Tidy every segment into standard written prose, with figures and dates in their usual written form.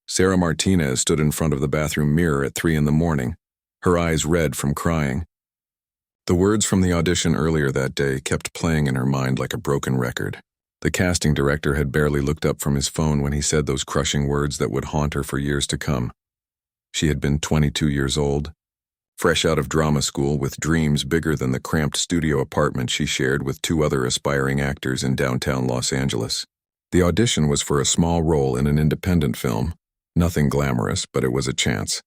Sarah Martinez stood in front of the bathroom mirror at 3 in the morning, her eyes red from crying. The words from the audition earlier that day kept playing in her mind like a broken record. The casting director had barely looked up from his phone when he said those crushing words that would haunt her for years to come. She had been 22 years old, fresh out of drama school with dreams bigger than the cramped studio apartment she shared with 2 other aspiring actors in downtown Los Angeles. The audition was for a small role in an independent film. Nothing glamorous, but it was a chance.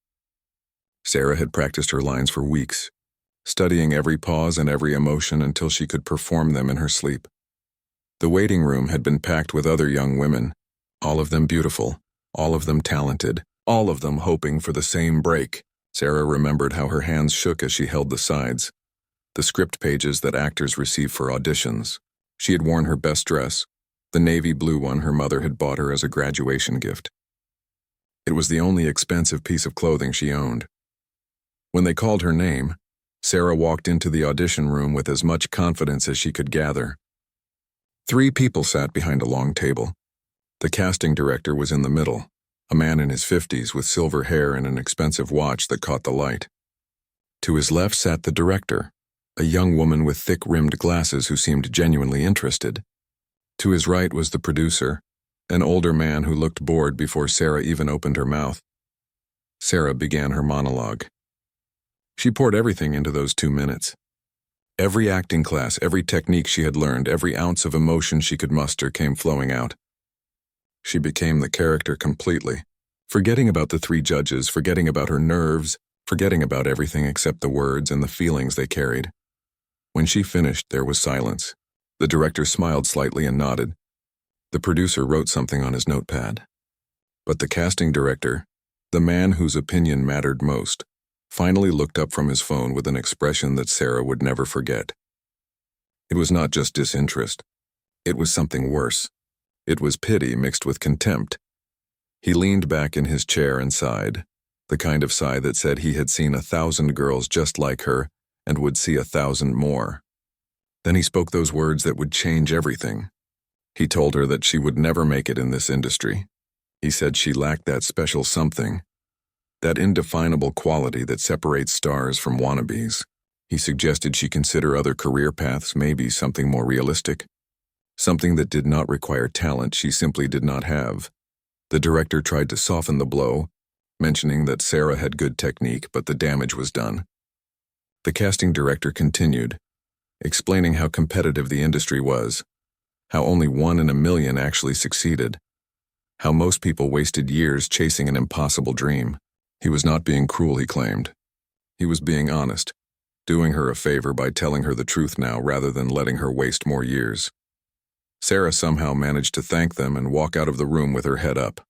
Sarah had practiced her lines for weeks, studying every pause and every emotion until she could perform them in her sleep. The waiting room had been packed with other young women, all of them beautiful, all of them talented, all of them hoping for the same break. Sarah remembered how her hands shook as she held the sides, the script pages that actors receive for auditions. She had worn her best dress, the navy blue one her mother had bought her as a graduation gift. It was the only expensive piece of clothing she owned. When they called her name, Sarah walked into the audition room with as much confidence as she could gather. 3 people sat behind a long table. The casting director was in the middle, a man in his 50s with silver hair and an expensive watch that caught the light. To his left sat the director, a young woman with thick-rimmed glasses who seemed genuinely interested. To his right was the producer, an older man who looked bored before Sarah even opened her mouth. Sarah began her monologue. She poured everything into those 2 minutes. Every acting class, every technique she had learned, every ounce of emotion she could muster came flowing out. She became the character completely, forgetting about the 3 judges, forgetting about her nerves, forgetting about everything except the words and the feelings they carried. When she finished, there was silence. The director smiled slightly and nodded. The producer wrote something on his notepad. But the casting director, the man whose opinion mattered most, finally looked up from his phone with an expression that Sarah would never forget. It was not just disinterest. It was something worse. It was pity mixed with contempt. He leaned back in his chair and sighed, the kind of sigh that said he had seen 1,000 girls just like her and would see 1,000 more. Then he spoke those words that would change everything. He told her that she would never make it in this industry. He said she lacked that special something, that indefinable quality that separates stars from wannabes. He suggested she consider other career paths, maybe something more realistic. Something that did not require talent she simply did not have. The director tried to soften the blow, mentioning that Sarah had good technique, but the damage was done. The casting director continued, explaining how competitive the industry was, how only 1 in a million actually succeeded, how most people wasted years chasing an impossible dream. He was not being cruel, he claimed. He was being honest, doing her a favor by telling her the truth now rather than letting her waste more years. Sarah somehow managed to thank them and walk out of the room with her head up.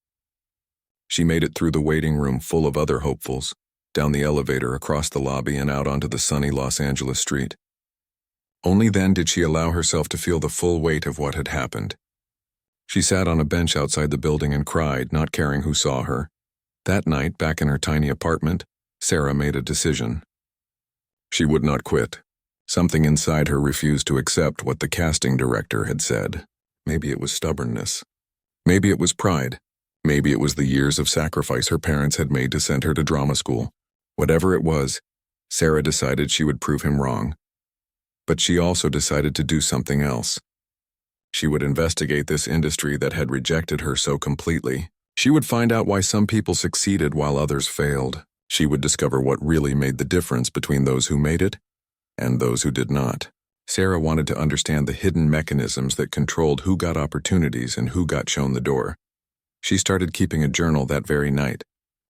She made it through the waiting room full of other hopefuls, down the elevator, across the lobby, and out onto the sunny Los Angeles street. Only then did she allow herself to feel the full weight of what had happened. She sat on a bench outside the building and cried, not caring who saw her. That night, back in her tiny apartment, Sarah made a decision. She would not quit. Something inside her refused to accept what the casting director had said. Maybe it was stubbornness. Maybe it was pride. Maybe it was the years of sacrifice her parents had made to send her to drama school. Whatever it was, Sarah decided she would prove him wrong. But she also decided to do something else. She would investigate this industry that had rejected her so completely. She would find out why some people succeeded while others failed. She would discover what really made the difference between those who made it and those who did not. Sarah wanted to understand the hidden mechanisms that controlled who got opportunities and who got shown the door. She started keeping a journal that very night,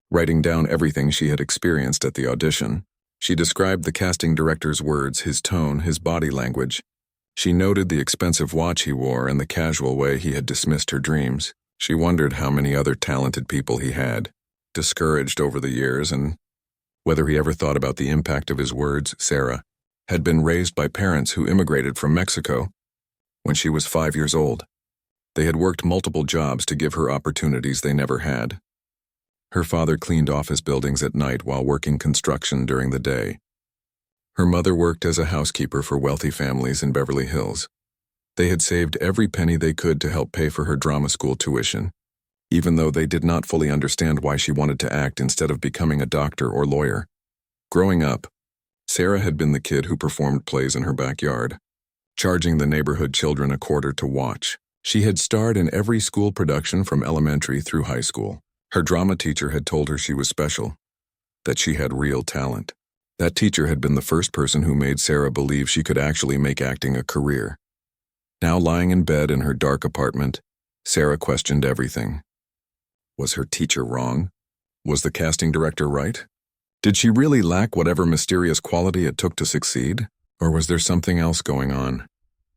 writing down everything she had experienced at the audition. She described the casting director's words, his tone, his body language. She noted the expensive watch he wore and the casual way he had dismissed her dreams. She wondered how many other talented people he had, discouraged over the years, and whether he ever thought about the impact of his words. Sarah had been raised by parents who immigrated from Mexico when she was 5 years old. They had worked multiple jobs to give her opportunities they never had. Her father cleaned office buildings at night while working construction during the day. Her mother worked as a housekeeper for wealthy families in Beverly Hills. They had saved every penny they could to help pay for her drama school tuition. even though they did not fully understand why she wanted to act instead of becoming a doctor or lawyer. Growing up, Sarah had been the kid who performed plays in her backyard, charging the neighborhood children a quarter to watch. She had starred in every school production from elementary through high school. Her drama teacher had told her she was special, that she had real talent. That teacher had been the first person who made Sarah believe she could actually make acting a career. Now lying in bed in her dark apartment, Sarah questioned everything. Was her teacher wrong? Was the casting director right? Did she really lack whatever mysterious quality it took to succeed? Or was there something else going on?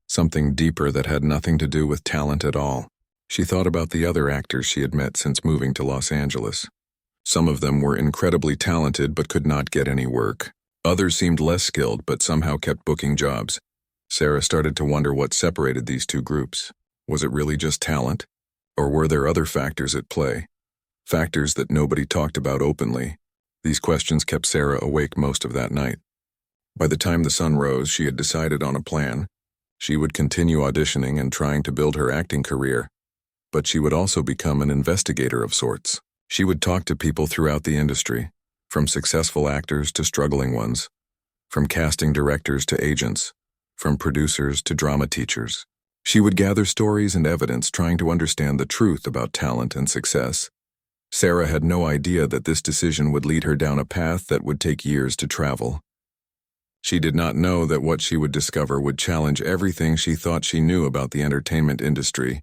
Something deeper that had nothing to do with talent at all. She thought about the other actors she had met since moving to Los Angeles. Some of them were incredibly talented but could not get any work. Others seemed less skilled but somehow kept booking jobs. Sarah started to wonder what separated these two groups. Was it really just talent? Or were there other factors at play? Factors that nobody talked about openly. These questions kept Sarah awake most of that night. By the time the sun rose, she had decided on a plan. She would continue auditioning and trying to build her acting career, but she would also become an investigator of sorts. She would talk to people throughout the industry, from successful actors to struggling ones, from casting directors to agents, from producers to drama teachers. She would gather stories and evidence trying to understand the truth about talent and success. Sarah had no idea that this decision would lead her down a path that would take years to travel. She did not know that what she would discover would challenge everything she thought she knew about the entertainment industry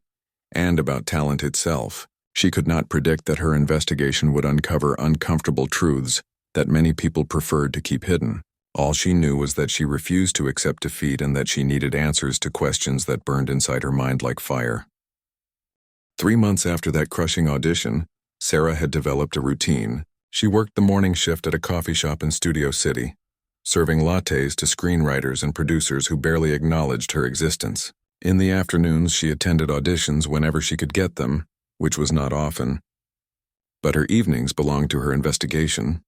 and about talent itself. She could not predict that her investigation would uncover uncomfortable truths that many people preferred to keep hidden. All she knew was that she refused to accept defeat and that she needed answers to questions that burned inside her mind like fire. 3 months after that crushing audition, Sarah had developed a routine. She worked the morning shift at a coffee shop in Studio City, serving lattes to screenwriters and producers who barely acknowledged her existence. In the afternoons, she attended auditions whenever she could get them, which was not often. But her evenings belonged to her investigation.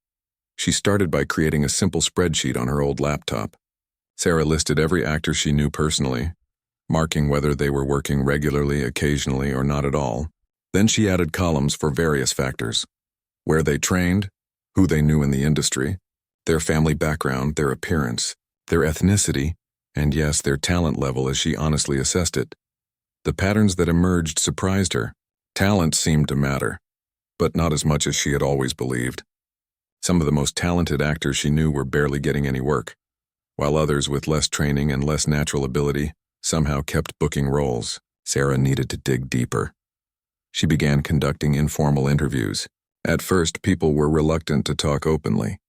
She started by creating a simple spreadsheet on her old laptop. Sarah listed every actor she knew personally, marking whether they were working regularly, occasionally, or not at all. Then she added columns for various factors: where they trained, who they knew in the industry, their family background, their appearance, their ethnicity, and yes, their talent level as she honestly assessed it. The patterns that emerged surprised her. Talent seemed to matter, but not as much as she had always believed. Some of the most talented actors she knew were barely getting any work, while others with less training and less natural ability somehow kept booking roles. Sarah needed to dig deeper. She began conducting informal interviews. At first, people were reluctant to talk openly.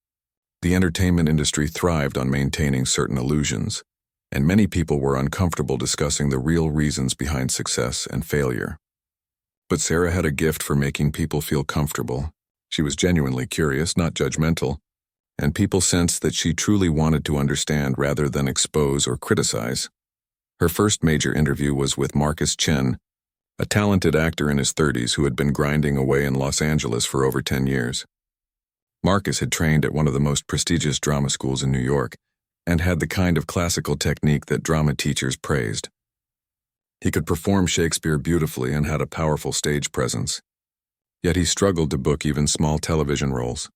The entertainment industry thrived on maintaining certain illusions, and many people were uncomfortable discussing the real reasons behind success and failure. But Sarah had a gift for making people feel comfortable. She was genuinely curious, not judgmental, and people sensed that she truly wanted to understand rather than expose or criticize. Her first major interview was with Marcus Chen, a talented actor in his 30s who had been grinding away in Los Angeles for over 10 years. Marcus had trained at one of the most prestigious drama schools in New York and had the kind of classical technique that drama teachers praised. He could perform Shakespeare beautifully and had a powerful stage presence. Yet he struggled to book even small television roles.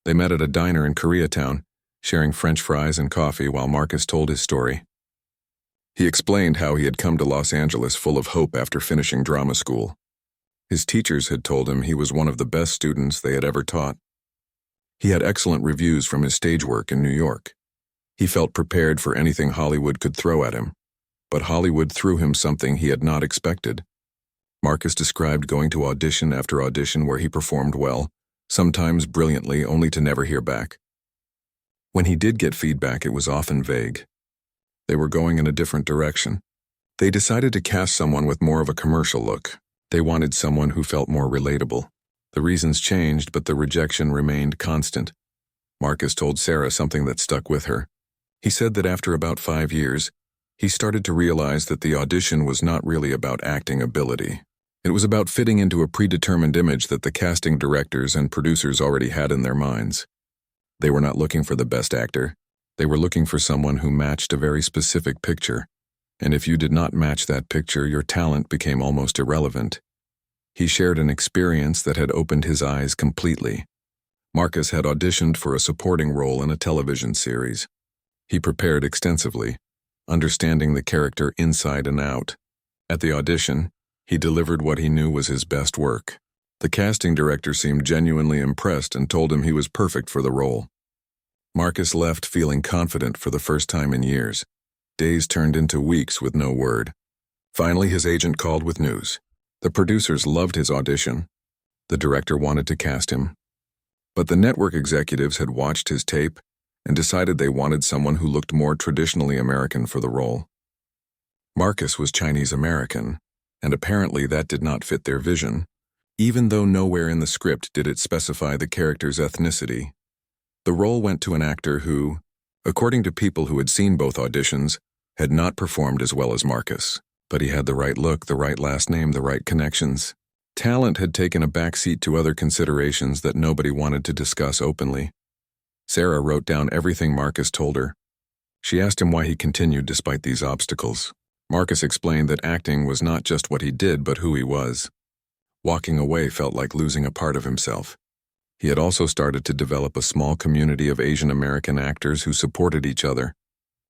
They met at a diner in Koreatown, sharing French fries and coffee while Marcus told his story. He explained how he had come to Los Angeles full of hope after finishing drama school. His teachers had told him he was one of the best students they had ever taught. He had excellent reviews from his stage work in New York. He felt prepared for anything Hollywood could throw at him, but Hollywood threw him something he had not expected. Marcus described going to audition after audition where he performed well, sometimes brilliantly, only to never hear back. When he did get feedback, it was often vague. They were going in a different direction. They decided to cast someone with more of a commercial look. They wanted someone who felt more relatable. The reasons changed, but the rejection remained constant. Marcus told Sarah something that stuck with her. He said that after about 5 years, he started to realize that the audition was not really about acting ability. It was about fitting into a predetermined image that the casting directors and producers already had in their minds. They were not looking for the best actor. They were looking for someone who matched a very specific picture. And if you did not match that picture, your talent became almost irrelevant. He shared an experience that had opened his eyes completely. Marcus had auditioned for a supporting role in a television series. He prepared extensively, understanding the character inside and out. At the audition, he delivered what he knew was his best work. The casting director seemed genuinely impressed and told him he was perfect for the role. Marcus left feeling confident for the first time in years. Days turned into weeks with no word. Finally, his agent called with news. The producers loved his audition. The director wanted to cast him. But the network executives had watched his tape and decided they wanted someone who looked more traditionally American for the role. Marcus was Chinese American, and apparently that did not fit their vision, even though nowhere in the script did it specify the character's ethnicity. The role went to an actor who, according to people who had seen both auditions, had not performed as well as Marcus. But he had the right look, the right last name, the right connections. Talent had taken a backseat to other considerations that nobody wanted to discuss openly. Sarah wrote down everything Marcus told her. She asked him why he continued despite these obstacles. Marcus explained that acting was not just what he did, but who he was. Walking away felt like losing a part of himself. He had also started to develop a small community of Asian American actors who supported each other,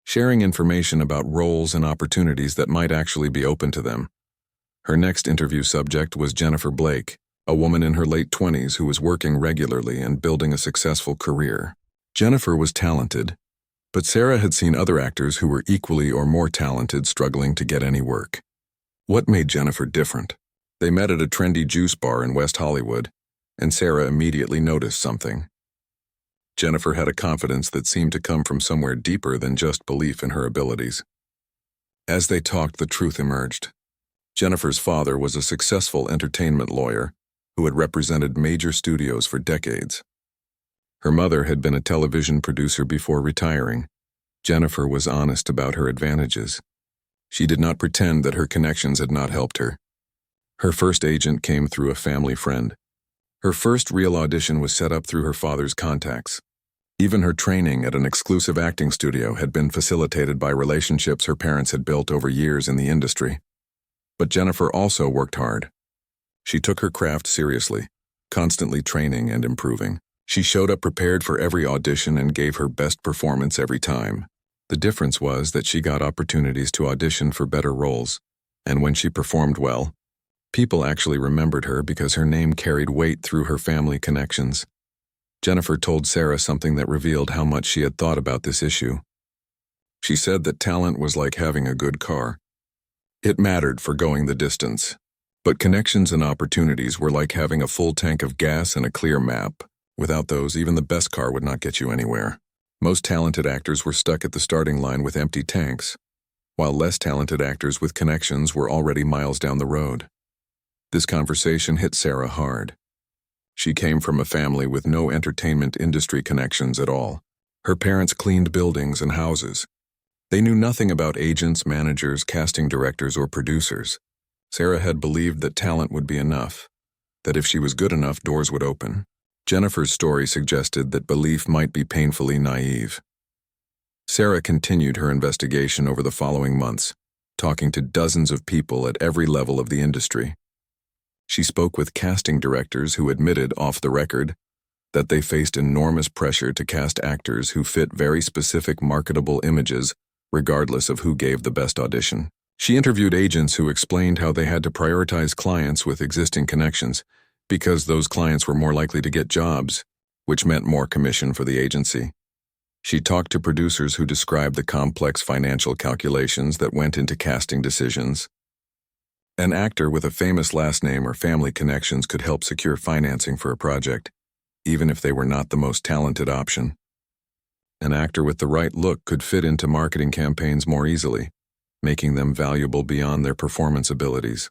sharing information about roles and opportunities that might actually be open to them. Her next interview subject was Jennifer Blake, a woman in her late 20s who was working regularly and building a successful career. Jennifer was talented, but Sarah had seen other actors who were equally or more talented struggling to get any work. What made Jennifer different? They met at a trendy juice bar in West Hollywood, and Sarah immediately noticed something. Jennifer had a confidence that seemed to come from somewhere deeper than just belief in her abilities. As they talked, the truth emerged. Jennifer's father was a successful entertainment lawyer who had represented major studios for decades. Her mother had been a television producer before retiring. Jennifer was honest about her advantages. She did not pretend that her connections had not helped her. Her first agent came through a family friend. Her first real audition was set up through her father's contacts. Even her training at an exclusive acting studio had been facilitated by relationships her parents had built over years in the industry. But Jennifer also worked hard. She took her craft seriously, constantly training and improving. She showed up prepared for every audition and gave her best performance every time. The difference was that she got opportunities to audition for better roles, and when she performed well, people actually remembered her because her name carried weight through her family connections. Jennifer told Sarah something that revealed how much she had thought about this issue. She said that talent was like having a good car. It mattered for going the distance, but connections and opportunities were like having a full tank of gas and a clear map. Without those, even the best car would not get you anywhere. Most talented actors were stuck at the starting line with empty tanks, while less talented actors with connections were already miles down the road. This conversation hit Sarah hard. She came from a family with no entertainment industry connections at all. Her parents cleaned buildings and houses. They knew nothing about agents, managers, casting directors, or producers. Sarah had believed that talent would be enough, that if she was good enough, doors would open. Jennifer's story suggested that belief might be painfully naive. Sarah continued her investigation over the following months, talking to dozens of people at every level of the industry. She spoke with casting directors who admitted, off the record, that they faced enormous pressure to cast actors who fit very specific marketable images, regardless of who gave the best audition. She interviewed agents who explained how they had to prioritize clients with existing connections, because those clients were more likely to get jobs, which meant more commission for the agency. She talked to producers who described the complex financial calculations that went into casting decisions. An actor with a famous last name or family connections could help secure financing for a project, even if they were not the most talented option. An actor with the right look could fit into marketing campaigns more easily, making them valuable beyond their performance abilities.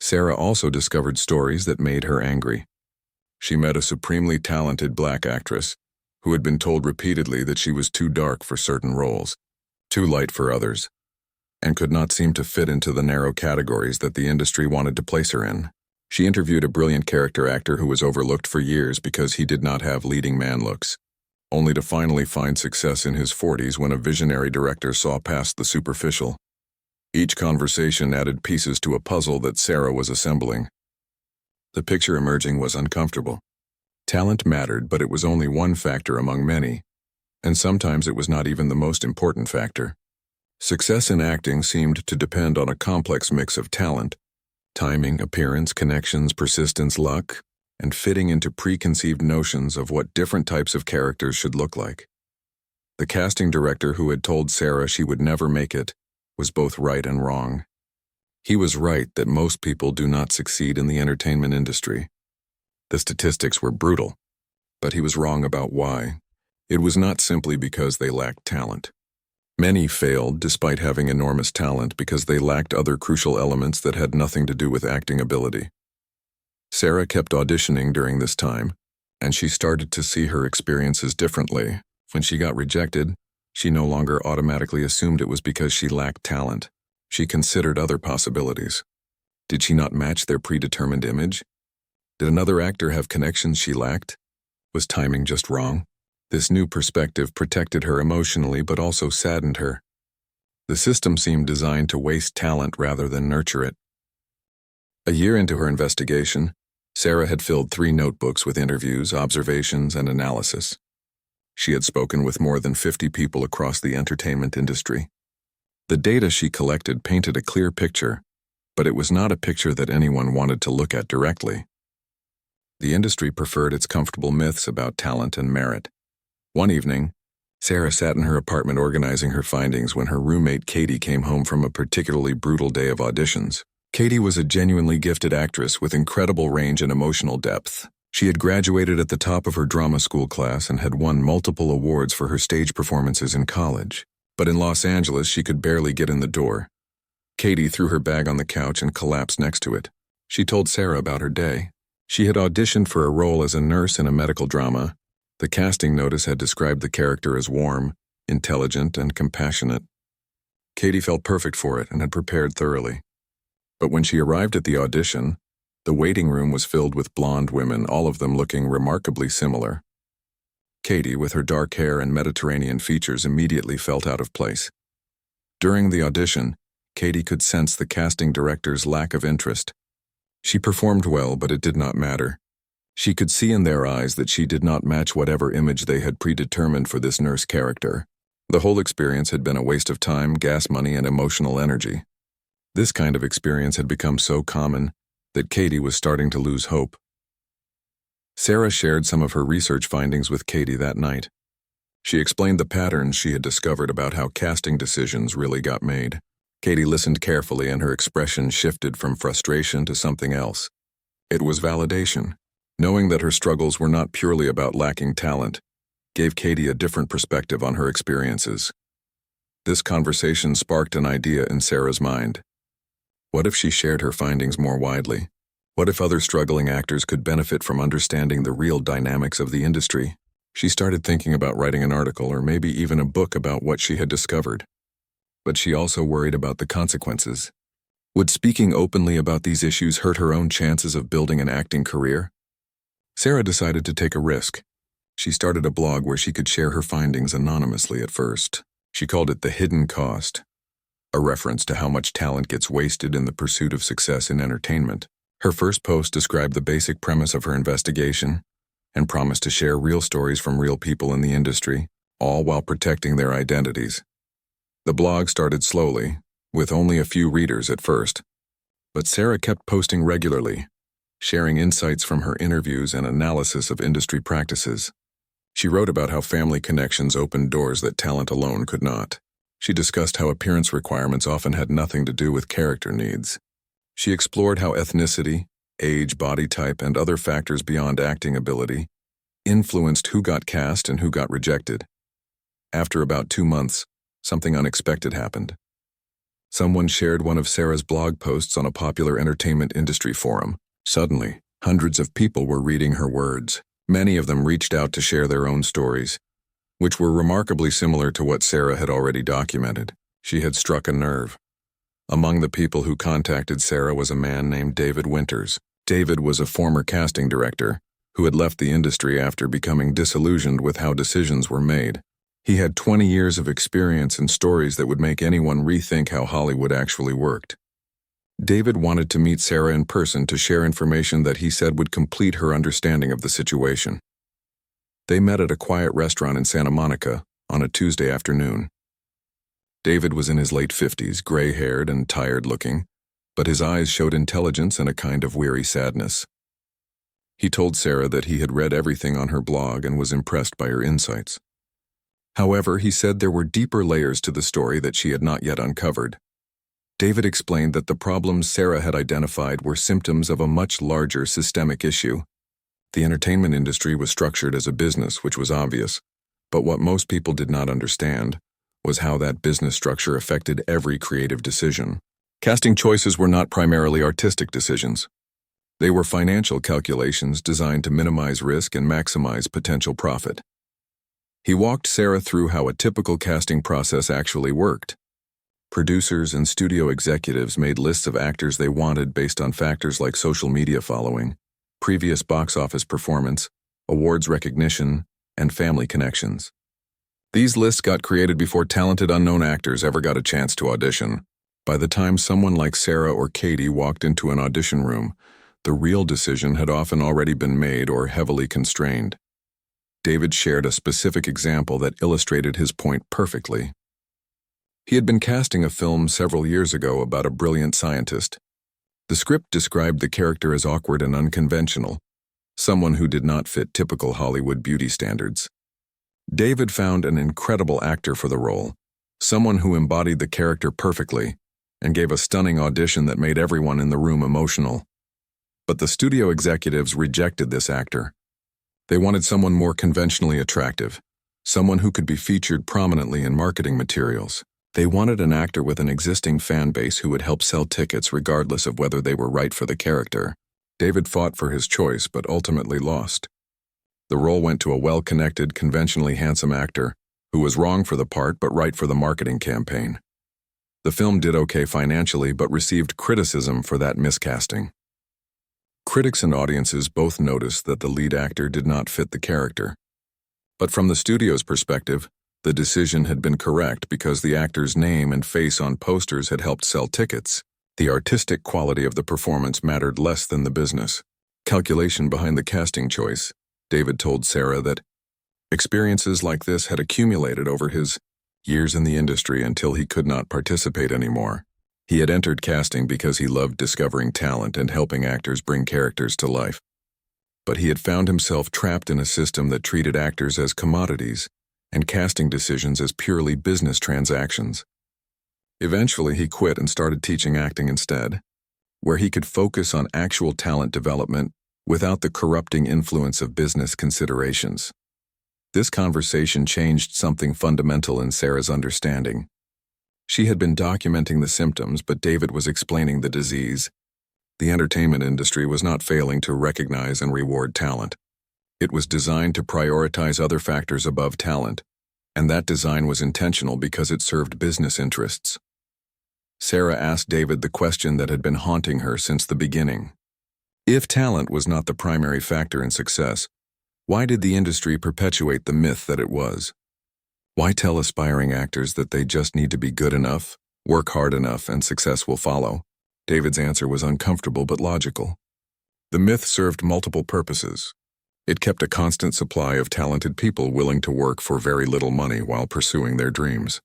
Sarah also discovered stories that made her angry. She met a supremely talented black actress who had been told repeatedly that she was too dark for certain roles, too light for others, and could not seem to fit into the narrow categories that the industry wanted to place her in. She interviewed a brilliant character actor who was overlooked for years because he did not have leading man looks, only to finally find success in his 40s when a visionary director saw past the superficial. Each conversation added pieces to a puzzle that Sarah was assembling. The picture emerging was uncomfortable. Talent mattered, but it was only one factor among many, and sometimes it was not even the most important factor. Success in acting seemed to depend on a complex mix of talent, timing, appearance, connections, persistence, luck, and fitting into preconceived notions of what different types of characters should look like. The casting director who had told Sarah she would never make it was both right and wrong. He was right that most people do not succeed in the entertainment industry. The statistics were brutal, but he was wrong about why. It was not simply because they lacked talent. Many failed despite having enormous talent because they lacked other crucial elements that had nothing to do with acting ability. Sarah kept auditioning during this time, and she started to see her experiences differently. When she got rejected, she no longer automatically assumed it was because she lacked talent. She considered other possibilities. Did she not match their predetermined image? Did another actor have connections she lacked? Was timing just wrong? This new perspective protected her emotionally but also saddened her. The system seemed designed to waste talent rather than nurture it. A year into her investigation, Sarah had filled 3 notebooks with interviews, observations, and analysis. She had spoken with more than 50 people across the entertainment industry. The data she collected painted a clear picture, but it was not a picture that anyone wanted to look at directly. The industry preferred its comfortable myths about talent and merit. One evening, Sarah sat in her apartment organizing her findings when her roommate Katie came home from a particularly brutal day of auditions. Katie was a genuinely gifted actress with incredible range and emotional depth. She had graduated at the top of her drama school class and had won multiple awards for her stage performances in college. But in Los Angeles, she could barely get in the door. Katie threw her bag on the couch and collapsed next to it. She told Sarah about her day. She had auditioned for a role as a nurse in a medical drama. The casting notice had described the character as warm, intelligent, and compassionate. Katie felt perfect for it and had prepared thoroughly. But when she arrived at the audition, the waiting room was filled with blonde women, all of them looking remarkably similar. Katie, with her dark hair and Mediterranean features, immediately felt out of place. During the audition, Katie could sense the casting director's lack of interest. She performed well, but it did not matter. She could see in their eyes that she did not match whatever image they had predetermined for this nurse character. The whole experience had been a waste of time, gas money, and emotional energy. This kind of experience had become so common that Katie was starting to lose hope. Sarah shared some of her research findings with Katie that night. She explained the patterns she had discovered about how casting decisions really got made. Katie listened carefully, and her expression shifted from frustration to something else. It was validation. Knowing that her struggles were not purely about lacking talent gave Katie a different perspective on her experiences. This conversation sparked an idea in Sarah's mind. What if she shared her findings more widely? What if other struggling actors could benefit from understanding the real dynamics of the industry? She started thinking about writing an article or maybe even a book about what she had discovered. But she also worried about the consequences. Would speaking openly about these issues hurt her own chances of building an acting career? Sarah decided to take a risk. She started a blog where she could share her findings anonymously at first. She called it The Hidden Cost, a reference to how much talent gets wasted in the pursuit of success in entertainment. Her first post described the basic premise of her investigation and promised to share real stories from real people in the industry, all while protecting their identities. The blog started slowly, with only a few readers at first, but Sarah kept posting regularly, sharing insights from her interviews and analysis of industry practices. She wrote about how family connections opened doors that talent alone could not. She discussed how appearance requirements often had nothing to do with character needs. She explored how ethnicity, age, body type, and other factors beyond acting ability influenced who got cast and who got rejected. After about 2 months, something unexpected happened. Someone shared one of Sarah's blog posts on a popular entertainment industry forum. Suddenly, hundreds of people were reading her words. Many of them reached out to share their own stories, which were remarkably similar to what Sarah had already documented. She had struck a nerve. Among the people who contacted Sarah was a man named David Winters. David was a former casting director who had left the industry after becoming disillusioned with how decisions were made. He had 20 years of experience and stories that would make anyone rethink how Hollywood actually worked. David wanted to meet Sarah in person to share information that he said would complete her understanding of the situation. They met at a quiet restaurant in Santa Monica on a Tuesday afternoon. David was in his late 50s, gray-haired and tired-looking, but his eyes showed intelligence and a kind of weary sadness. He told Sarah that he had read everything on her blog and was impressed by her insights. However, he said there were deeper layers to the story that she had not yet uncovered. David explained that the problems Sarah had identified were symptoms of a much larger systemic issue. The entertainment industry was structured as a business, which was obvious, but what most people did not understand was how that business structure affected every creative decision. Casting choices were not primarily artistic decisions. They were financial calculations designed to minimize risk and maximize potential profit. He walked Sarah through how a typical casting process actually worked. Producers and studio executives made lists of actors they wanted based on factors like social media following, previous box office performance, awards recognition, and family connections. These lists got created before talented unknown actors ever got a chance to audition. By the time someone like Sarah or Katie walked into an audition room, the real decision had often already been made or heavily constrained. David shared a specific example that illustrated his point perfectly. He had been casting a film several years ago about a brilliant scientist. The script described the character as awkward and unconventional, someone who did not fit typical Hollywood beauty standards. David found an incredible actor for the role, someone who embodied the character perfectly, and gave a stunning audition that made everyone in the room emotional. But the studio executives rejected this actor. They wanted someone more conventionally attractive, someone who could be featured prominently in marketing materials. They wanted an actor with an existing fan base who would help sell tickets regardless of whether they were right for the character. David fought for his choice but ultimately lost. The role went to a well-connected, conventionally handsome actor who was wrong for the part but right for the marketing campaign. The film did okay financially but received criticism for that miscasting. Critics and audiences both noticed that the lead actor did not fit the character. But from the studio's perspective, the decision had been correct because the actor's name and face on posters had helped sell tickets. The artistic quality of the performance mattered less than the business calculation behind the casting choice. David told Sarah that experiences like this had accumulated over his years in the industry until he could not participate anymore. He had entered casting because he loved discovering talent and helping actors bring characters to life. But he had found himself trapped in a system that treated actors as commodities and casting decisions as purely business transactions. Eventually, he quit and started teaching acting instead, where he could focus on actual talent development without the corrupting influence of business considerations. This conversation changed something fundamental in Sarah's understanding. She had been documenting the symptoms, but David was explaining the disease. The entertainment industry was not failing to recognize and reward talent. It was designed to prioritize other factors above talent, and that design was intentional because it served business interests. Sarah asked David the question that had been haunting her since the beginning. If talent was not the primary factor in success, why did the industry perpetuate the myth that it was? Why tell aspiring actors that they just need to be good enough, work hard enough, and success will follow? David's answer was uncomfortable but logical. The myth served multiple purposes. It kept a constant supply of talented people willing to work for very little money while pursuing their dreams.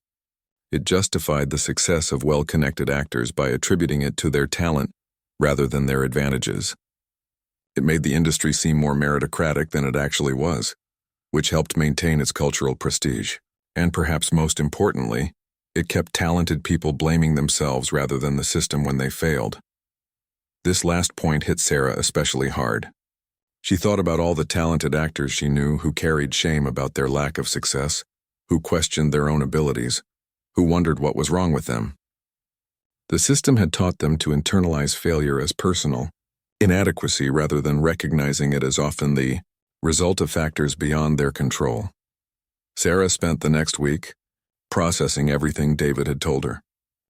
It justified the success of well-connected actors by attributing it to their talent rather than their advantages. It made the industry seem more meritocratic than it actually was, which helped maintain its cultural prestige. And perhaps most importantly, it kept talented people blaming themselves rather than the system when they failed. This last point hit Sarah especially hard. She thought about all the talented actors she knew who carried shame about their lack of success, who questioned their own abilities, who wondered what was wrong with them. The system had taught them to internalize failure as personal inadequacy rather than recognizing it as often the result of factors beyond their control. Sarah spent the next week processing everything David had told her.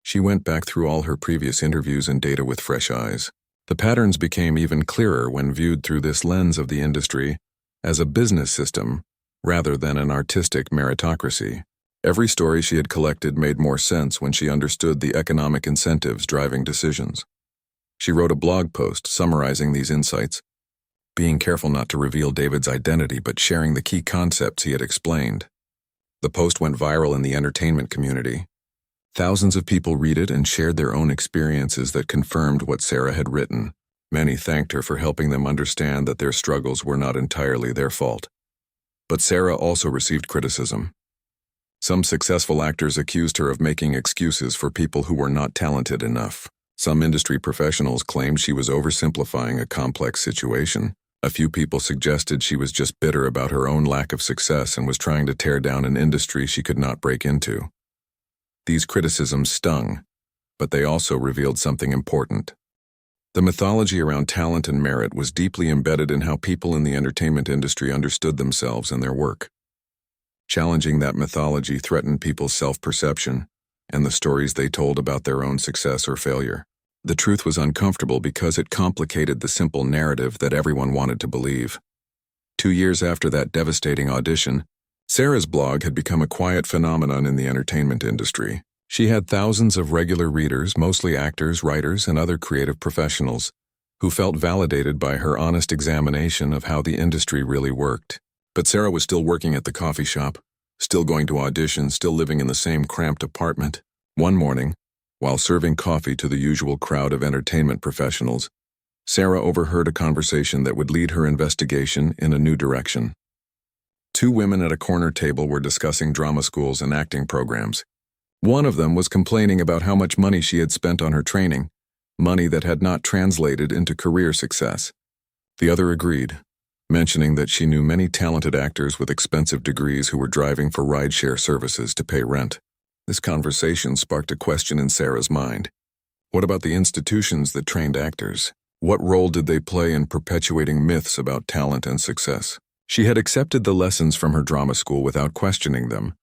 She went back through all her previous interviews and data with fresh eyes. The patterns became even clearer when viewed through this lens of the industry as a business system rather than an artistic meritocracy. Every story she had collected made more sense when she understood the economic incentives driving decisions. She wrote a blog post summarizing these insights, being careful not to reveal David's identity but sharing the key concepts he had explained. The post went viral in the entertainment community. Thousands of people read it and shared their own experiences that confirmed what Sarah had written. Many thanked her for helping them understand that their struggles were not entirely their fault. But Sarah also received criticism. Some successful actors accused her of making excuses for people who were not talented enough. Some industry professionals claimed she was oversimplifying a complex situation. A few people suggested she was just bitter about her own lack of success and was trying to tear down an industry she could not break into. These criticisms stung, but they also revealed something important. The mythology around talent and merit was deeply embedded in how people in the entertainment industry understood themselves and their work. Challenging that mythology threatened people's self-perception and the stories they told about their own success or failure. The truth was uncomfortable because it complicated the simple narrative that everyone wanted to believe. 2 years after that devastating audition, Sarah's blog had become a quiet phenomenon in the entertainment industry. She had thousands of regular readers, mostly actors, writers, and other creative professionals, who felt validated by her honest examination of how the industry really worked. But Sarah was still working at the coffee shop, still going to auditions, still living in the same cramped apartment. One morning, while serving coffee to the usual crowd of entertainment professionals, Sarah overheard a conversation that would lead her investigation in a new direction. 2 women at a corner table were discussing drama schools and acting programs. One of them was complaining about how much money she had spent on her training, money that had not translated into career success. The other agreed, mentioning that she knew many talented actors with expensive degrees who were driving for rideshare services to pay rent. This conversation sparked a question in Sarah's mind. What about the institutions that trained actors? What role did they play in perpetuating myths about talent and success? She had accepted the lessons from her drama school without questioning them,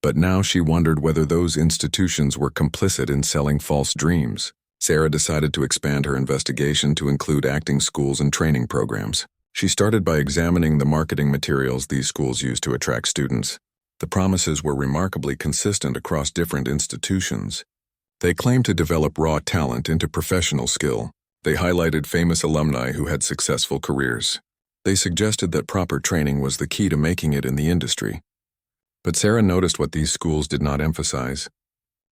but now she wondered whether those institutions were complicit in selling false dreams. Sarah decided to expand her investigation to include acting schools and training programs. She started by examining the marketing materials these schools used to attract students. The promises were remarkably consistent across different institutions. They claimed to develop raw talent into professional skill. They highlighted famous alumni who had successful careers. They suggested that proper training was the key to making it in the industry. But Sarah noticed what these schools did not emphasize.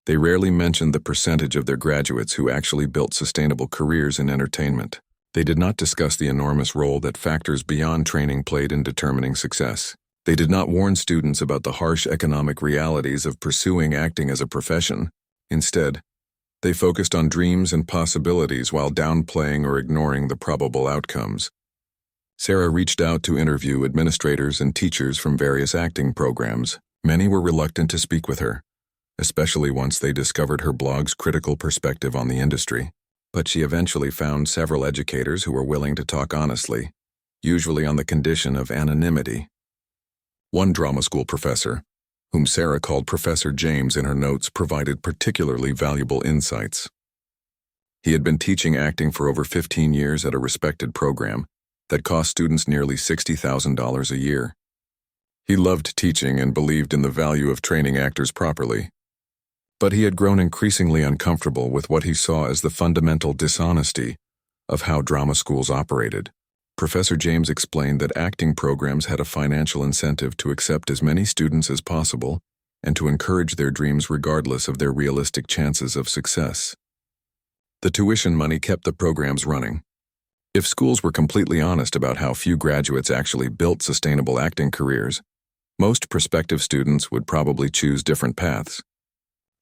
They rarely mentioned the percentage of their graduates who actually built sustainable careers in entertainment. They did not discuss the enormous role that factors beyond training played in determining success. They did not warn students about the harsh economic realities of pursuing acting as a profession. Instead, they focused on dreams and possibilities while downplaying or ignoring the probable outcomes. Sarah reached out to interview administrators and teachers from various acting programs. Many were reluctant to speak with her, especially once they discovered her blog's critical perspective on the industry. But she eventually found several educators who were willing to talk honestly, usually on the condition of anonymity. One drama school professor, whom Sarah called Professor James in her notes, provided particularly valuable insights. He had been teaching acting for over 15 years at a respected program that cost students nearly $60,000 a year. He loved teaching and believed in the value of training actors properly. But he had grown increasingly uncomfortable with what he saw as the fundamental dishonesty of how drama schools operated. Professor James explained that acting programs had a financial incentive to accept as many students as possible and to encourage their dreams regardless of their realistic chances of success. The tuition money kept the programs running. If schools were completely honest about how few graduates actually built sustainable acting careers, most prospective students would probably choose different paths.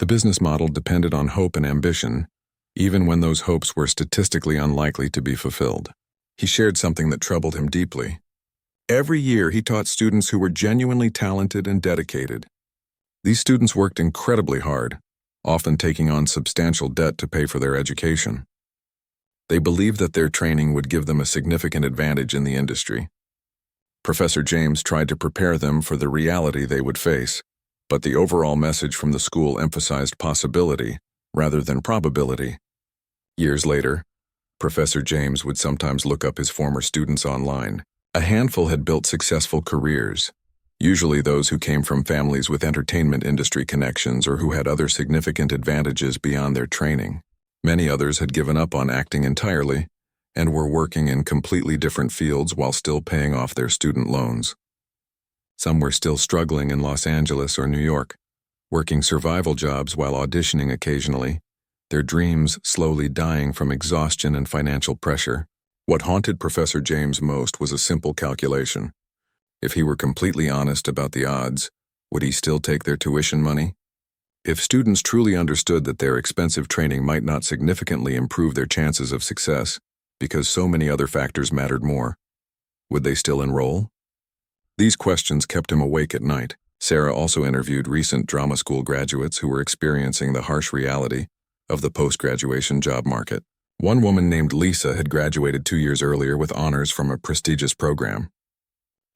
The business model depended on hope and ambition, even when those hopes were statistically unlikely to be fulfilled. He shared something that troubled him deeply. Every year he taught students who were genuinely talented and dedicated. These students worked incredibly hard, often taking on substantial debt to pay for their education. They believed that their training would give them a significant advantage in the industry. Professor James tried to prepare them for the reality they would face, but the overall message from the school emphasized possibility rather than probability. Years later, Professor James would sometimes look up his former students online. A handful had built successful careers, usually those who came from families with entertainment industry connections or who had other significant advantages beyond their training. Many others had given up on acting entirely and were working in completely different fields while still paying off their student loans. Some were still struggling in Los Angeles or New York, working survival jobs while auditioning occasionally, their dreams slowly dying from exhaustion and financial pressure. What haunted Professor James most was a simple calculation. If he were completely honest about the odds, would he still take their tuition money? If students truly understood that their expensive training might not significantly improve their chances of success, because so many other factors mattered more, would they still enroll? These questions kept him awake at night. Sarah also interviewed recent drama school graduates who were experiencing the harsh reality of the post-graduation job market. One woman named Lisa had graduated 2 years earlier with honors from a prestigious program.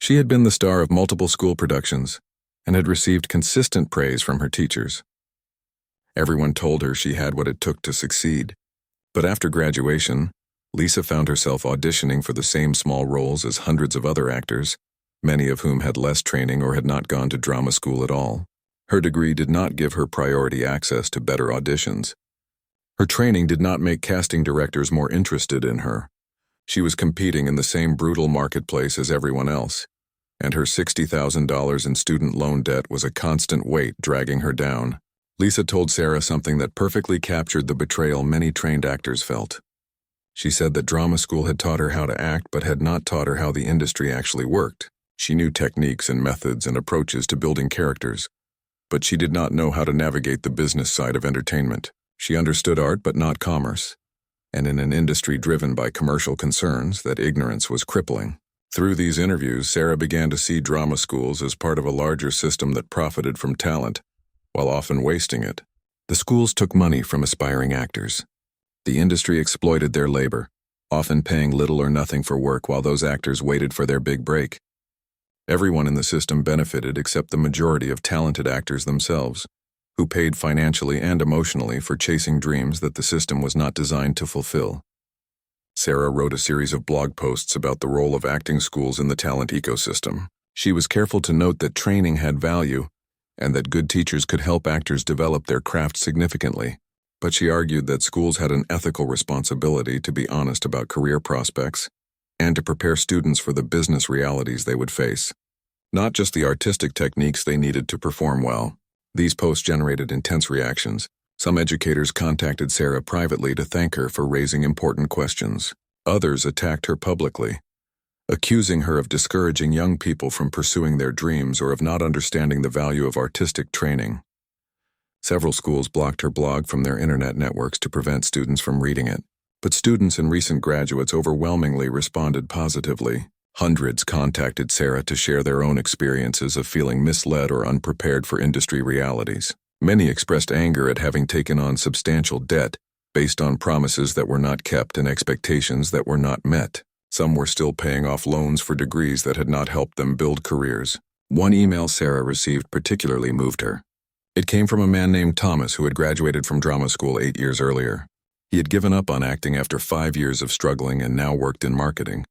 She had been the star of multiple school productions and had received consistent praise from her teachers. Everyone told her she had what it took to succeed. But after graduation, Lisa found herself auditioning for the same small roles as hundreds of other actors, many of whom had less training or had not gone to drama school at all. Her degree did not give her priority access to better auditions. Her training did not make casting directors more interested in her. She was competing in the same brutal marketplace as everyone else, and her $60,000 in student loan debt was a constant weight dragging her down. Lisa told Sarah something that perfectly captured the betrayal many trained actors felt. She said that drama school had taught her how to act but had not taught her how the industry actually worked. She knew techniques and methods and approaches to building characters, but she did not know how to navigate the business side of entertainment. She understood art but not commerce, and in an industry driven by commercial concerns, that ignorance was crippling. Through these interviews, Sarah began to see drama schools as part of a larger system that profited from talent, while often wasting it. The schools took money from aspiring actors. The industry exploited their labor, often paying little or nothing for work while those actors waited for their big break. Everyone in the system benefited except the majority of talented actors themselves, who paid financially and emotionally for chasing dreams that the system was not designed to fulfill. Sarah wrote a series of blog posts about the role of acting schools in the talent ecosystem. She was careful to note that training had value and that good teachers could help actors develop their craft significantly, but she argued that schools had an ethical responsibility to be honest about career prospects and to prepare students for the business realities they would face, not just the artistic techniques they needed to perform well. These posts generated intense reactions. Some educators contacted Sarah privately to thank her for raising important questions. Others attacked her publicly, accusing her of discouraging young people from pursuing their dreams or of not understanding the value of artistic training. Several schools blocked her blog from their internet networks to prevent students from reading it, but students and recent graduates overwhelmingly responded positively. Hundreds contacted Sarah to share their own experiences of feeling misled or unprepared for industry realities. Many expressed anger at having taken on substantial debt based on promises that were not kept and expectations that were not met. Some were still paying off loans for degrees that had not helped them build careers. One email Sarah received particularly moved her. It came from a man named Thomas who had graduated from drama school 8 years earlier. He had given up on acting after 5 years of struggling and now worked in marketing.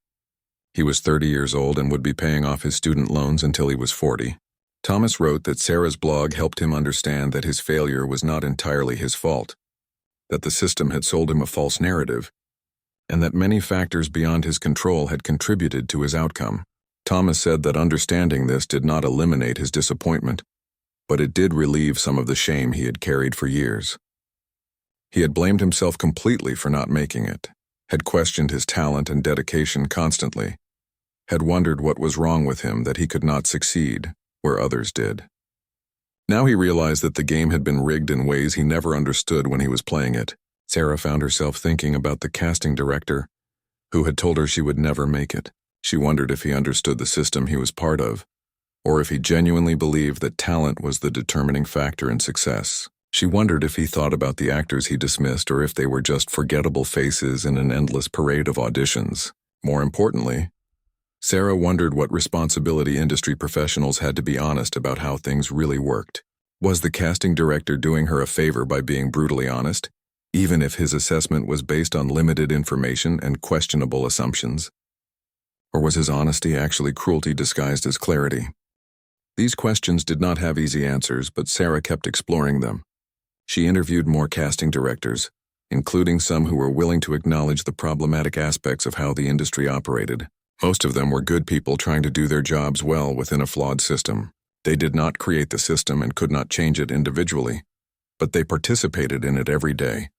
He was 30 years old and would be paying off his student loans until he was 40. Thomas wrote that Sarah's blog helped him understand that his failure was not entirely his fault, that the system had sold him a false narrative, and that many factors beyond his control had contributed to his outcome. Thomas said that understanding this did not eliminate his disappointment, but it did relieve some of the shame he had carried for years. He had blamed himself completely for not making it, had questioned his talent and dedication constantly, had wondered what was wrong with him that he could not succeed where others did. Now he realized that the game had been rigged in ways he never understood when he was playing it. Sarah found herself thinking about the casting director who had told her she would never make it. She wondered if he understood the system he was part of, or if he genuinely believed that talent was the determining factor in success. She wondered if he thought about the actors he dismissed or if they were just forgettable faces in an endless parade of auditions. More importantly, Sarah wondered what responsibility industry professionals had to be honest about how things really worked. Was the casting director doing her a favor by being brutally honest, even if his assessment was based on limited information and questionable assumptions? Or was his honesty actually cruelty disguised as clarity? These questions did not have easy answers, but Sarah kept exploring them. She interviewed more casting directors, including some who were willing to acknowledge the problematic aspects of how the industry operated. Most of them were good people trying to do their jobs well within a flawed system. They did not create the system and could not change it individually, but they participated in it every day,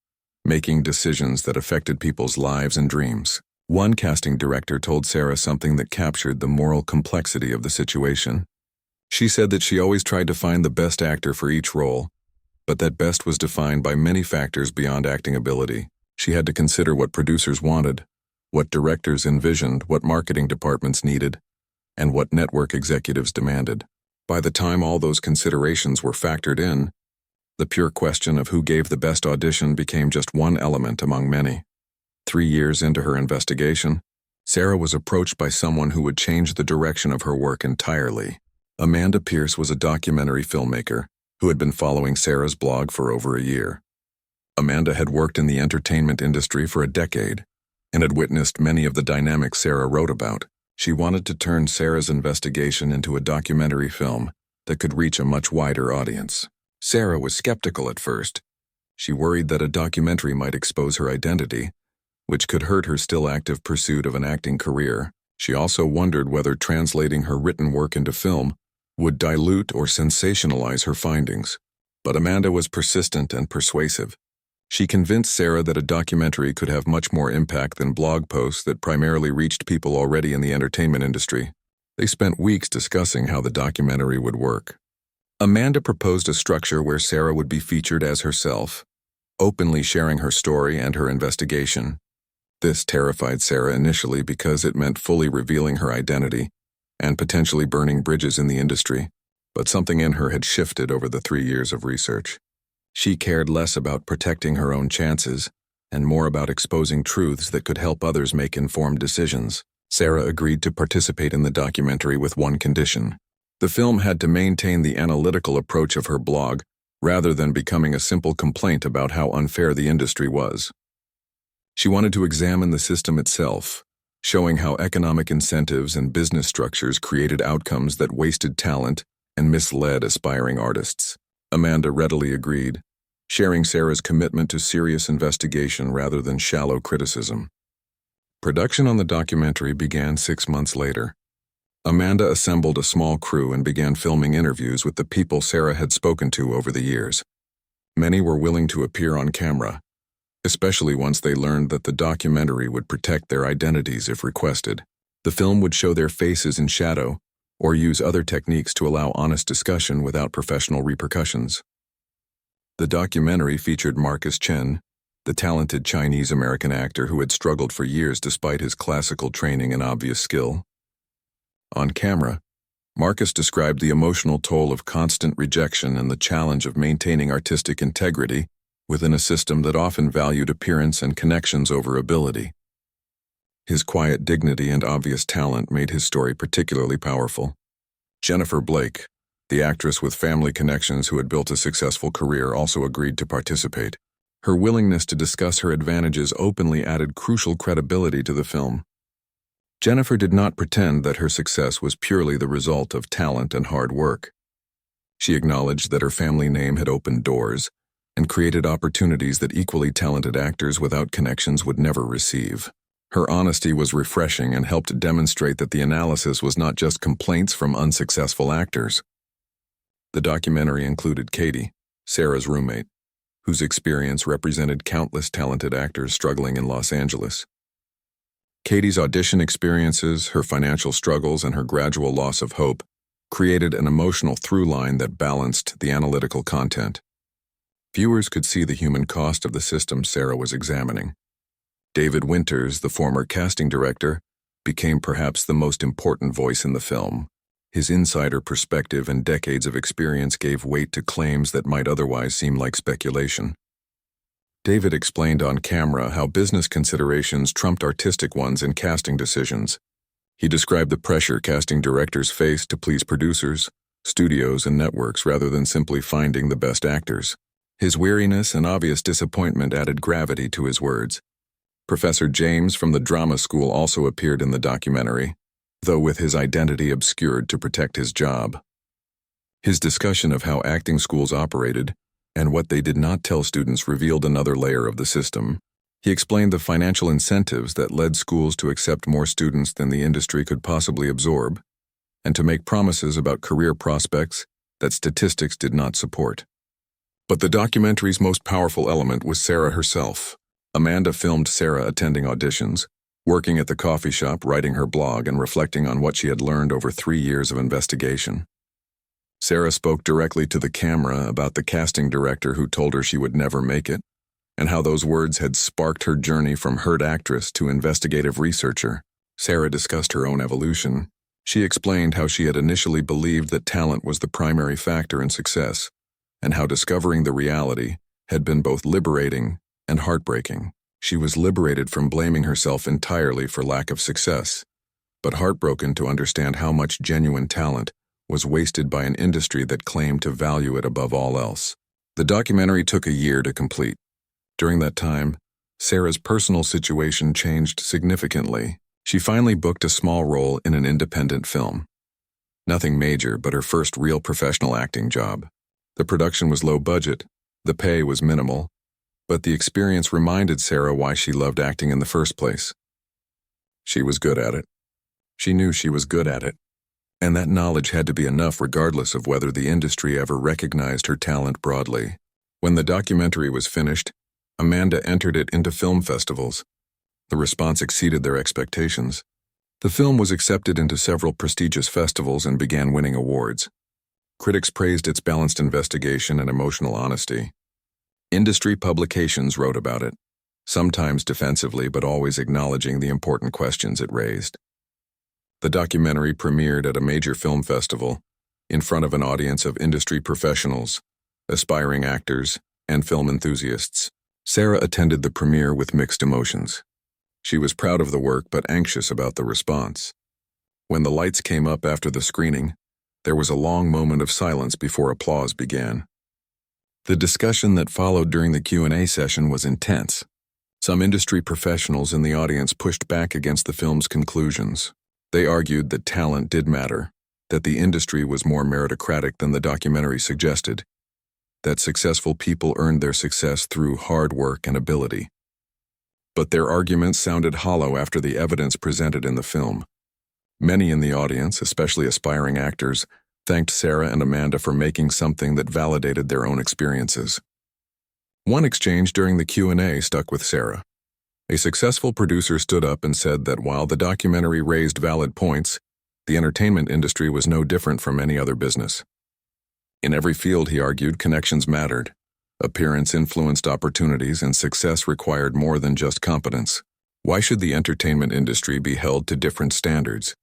making decisions that affected people's lives and dreams. One casting director told Sarah something that captured the moral complexity of the situation. She said that she always tried to find the best actor for each role, but that best was defined by many factors beyond acting ability. She had to consider what producers wanted, what directors envisioned, what marketing departments needed, and what network executives demanded. By the time all those considerations were factored in, the pure question of who gave the best audition became just one element among many. 3 years into her investigation, Sarah was approached by someone who would change the direction of her work entirely. Amanda Pierce was a documentary filmmaker who had been following Sarah's blog for over a year. Amanda had worked in the entertainment industry for a decade and had witnessed many of the dynamics Sarah wrote about. She wanted to turn Sarah's investigation into a documentary film that could reach a much wider audience. Sarah was skeptical at first. She worried that a documentary might expose her identity, which could hurt her still active pursuit of an acting career. She also wondered whether translating her written work into film would dilute or sensationalize her findings. But Amanda was persistent and persuasive. She convinced Sarah that a documentary could have much more impact than blog posts that primarily reached people already in the entertainment industry. They spent weeks discussing how the documentary would work. Amanda proposed a structure where Sarah would be featured as herself, openly sharing her story and her investigation. This terrified Sarah initially because it meant fully revealing her identity and potentially burning bridges in the industry, but something in her had shifted over the 3 years of research. She cared less about protecting her own chances and more about exposing truths that could help others make informed decisions. Sarah agreed to participate in the documentary with one condition. The film had to maintain the analytical approach of her blog rather than becoming a simple complaint about how unfair the industry was. She wanted to examine the system itself, showing how economic incentives and business structures created outcomes that wasted talent and misled aspiring artists. Amanda readily agreed, sharing Sarah's commitment to serious investigation rather than shallow criticism. Production on the documentary began 6 months later. Amanda assembled a small crew and began filming interviews with the people Sarah had spoken to over the years. Many were willing to appear on camera, especially once they learned that the documentary would protect their identities if requested. The film would show their faces in shadow or use other techniques to allow honest discussion without professional repercussions. The documentary featured Marcus Chen, the talented Chinese-American actor who had struggled for years despite his classical training and obvious skill. On camera, Marcus described the emotional toll of constant rejection and the challenge of maintaining artistic integrity within a system that often valued appearance and connections over ability. His quiet dignity and obvious talent made his story particularly powerful. Jennifer Blake, the actress with family connections who had built a successful career, also agreed to participate. Her willingness to discuss her advantages openly added crucial credibility to the film. Jennifer did not pretend that her success was purely the result of talent and hard work. She acknowledged that her family name had opened doors and created opportunities that equally talented actors without connections would never receive. Her honesty was refreshing and helped demonstrate that the analysis was not just complaints from unsuccessful actors. The documentary included Katie, Sarah's roommate, whose experience represented countless talented actors struggling in Los Angeles. Katie's audition experiences, her financial struggles, and her gradual loss of hope created an emotional through line that balanced the analytical content. Viewers could see the human cost of the system Sarah was examining. David Winters, the former casting director, became perhaps the most important voice in the film. His insider perspective and decades of experience gave weight to claims that might otherwise seem like speculation. David explained on camera how business considerations trumped artistic ones in casting decisions. He described the pressure casting directors faced to please producers, studios, and networks rather than simply finding the best actors. His weariness and obvious disappointment added gravity to his words. Professor James from the drama school also appeared in the documentary, though with his identity obscured to protect his job. His discussion of how acting schools operated, And what they did not tell students revealed another layer of the system. He explained the financial incentives that led schools to accept more students than the industry could possibly absorb, and to make promises about career prospects that statistics did not support. But the documentary's most powerful element was Sarah herself. Amanda filmed Sarah attending auditions, working at the coffee shop, writing her blog, and reflecting on what she had learned over 3 years of investigation. Sarah spoke directly to the camera about the casting director who told her she would never make it, and how those words had sparked her journey from hurt actress to investigative researcher. Sarah discussed her own evolution. She explained how she had initially believed that talent was the primary factor in success, and how discovering the reality had been both liberating and heartbreaking. She was liberated from blaming herself entirely for lack of success, but heartbroken to understand how much genuine talent was wasted by an industry that claimed to value it above all else. The documentary took a year to complete. During that time, Sarah's personal situation changed significantly. She finally booked a small role in an independent film. Nothing major, but her first real professional acting job. The production was low budget, the pay was minimal, but the experience reminded Sarah why she loved acting in the first place. She was good at it. She knew she was good at it, and that knowledge had to be enough regardless of whether the industry ever recognized her talent broadly. When the documentary was finished, Amanda entered it into film festivals. The response exceeded their expectations. The film was accepted into several prestigious festivals and began winning awards. Critics praised its balanced investigation and emotional honesty. Industry publications wrote about it, sometimes defensively but always acknowledging the important questions it raised. The documentary premiered at a major film festival, in front of an audience of industry professionals, aspiring actors, and film enthusiasts. Sarah attended the premiere with mixed emotions. She was proud of the work but anxious about the response. When the lights came up after the screening, there was a long moment of silence before applause began. The discussion that followed during the Q&A session was intense. Some industry professionals in the audience pushed back against the film's conclusions. They argued that talent did matter, that the industry was more meritocratic than the documentary suggested, that successful people earned their success through hard work and ability. But their arguments sounded hollow after the evidence presented in the film. Many in the audience, especially aspiring actors, thanked Sarah and Amanda for making something that validated their own experiences. One exchange during the Q&A stuck with Sarah. A successful producer stood up and said that while the documentary raised valid points, the entertainment industry was no different from any other business. In every field, he argued, connections mattered. Appearance influenced opportunities, and success required more than just competence. Why should the entertainment industry be held to different standards?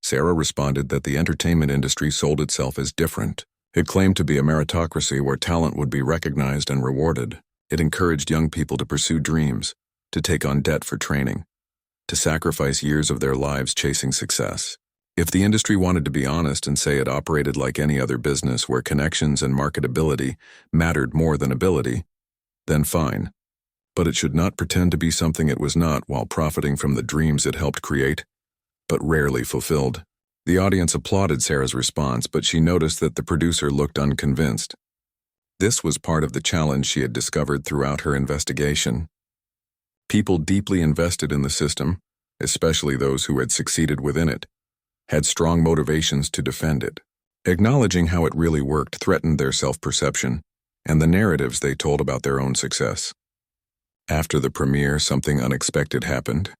Sarah responded that the entertainment industry sold itself as different. It claimed to be a meritocracy where talent would be recognized and rewarded. It encouraged young people to pursue dreams, to take on debt for training, to sacrifice years of their lives chasing success. If the industry wanted to be honest and say it operated like any other business where connections and marketability mattered more than ability, then fine. But it should not pretend to be something it was not while profiting from the dreams it helped create, but rarely fulfilled. The audience applauded Sarah's response, but she noticed that the producer looked unconvinced. This was part of the challenge she had discovered throughout her investigation. People deeply invested in the system, especially those who had succeeded within it, had strong motivations to defend it. Acknowledging how it really worked threatened their self-perception and the narratives they told about their own success. After the premiere, something unexpected happened.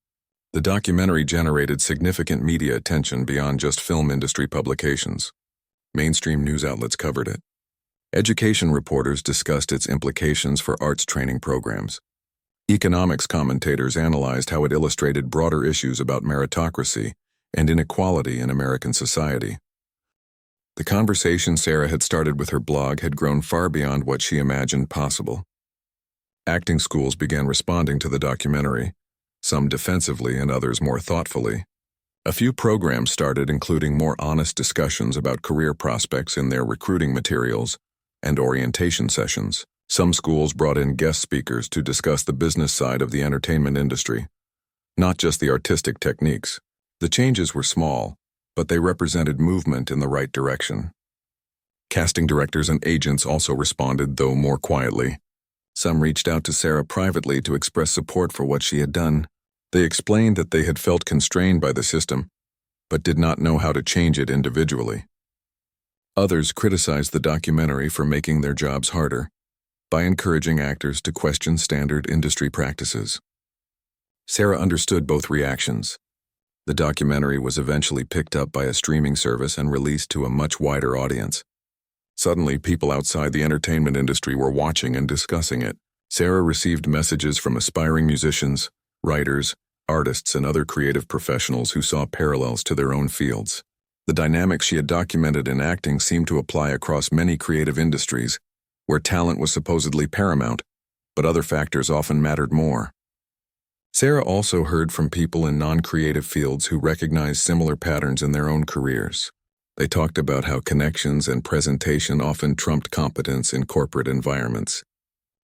The documentary generated significant media attention beyond just film industry publications. Mainstream news outlets covered it. Education reporters discussed its implications for arts training programs. Economics commentators analyzed how it illustrated broader issues about meritocracy and inequality in American society. The conversation Sarah had started with her blog had grown far beyond what she imagined possible. Acting schools began responding to the documentary, some defensively and others more thoughtfully. A few programs started including more honest discussions about career prospects in their recruiting materials and orientation sessions. Some schools brought in guest speakers to discuss the business side of the entertainment industry, not just the artistic techniques. The changes were small, but they represented movement in the right direction. Casting directors and agents also responded, though more quietly. Some reached out to Sarah privately to express support for what she had done. They explained that they had felt constrained by the system, but did not know how to change it individually. Others criticized the documentary for making their jobs harder, by encouraging actors to question standard industry practices. Sarah understood both reactions. The documentary was eventually picked up by a streaming service and released to a much wider audience. Suddenly, people outside the entertainment industry were watching and discussing it. Sarah received messages from aspiring musicians, writers, artists, and other creative professionals who saw parallels to their own fields. The dynamics she had documented in acting seemed to apply across many creative industries, where talent was supposedly paramount, but other factors often mattered more. Sarah also heard from people in non-creative fields who recognized similar patterns in their own careers. They talked about how connections and presentation often trumped competence in corporate environments,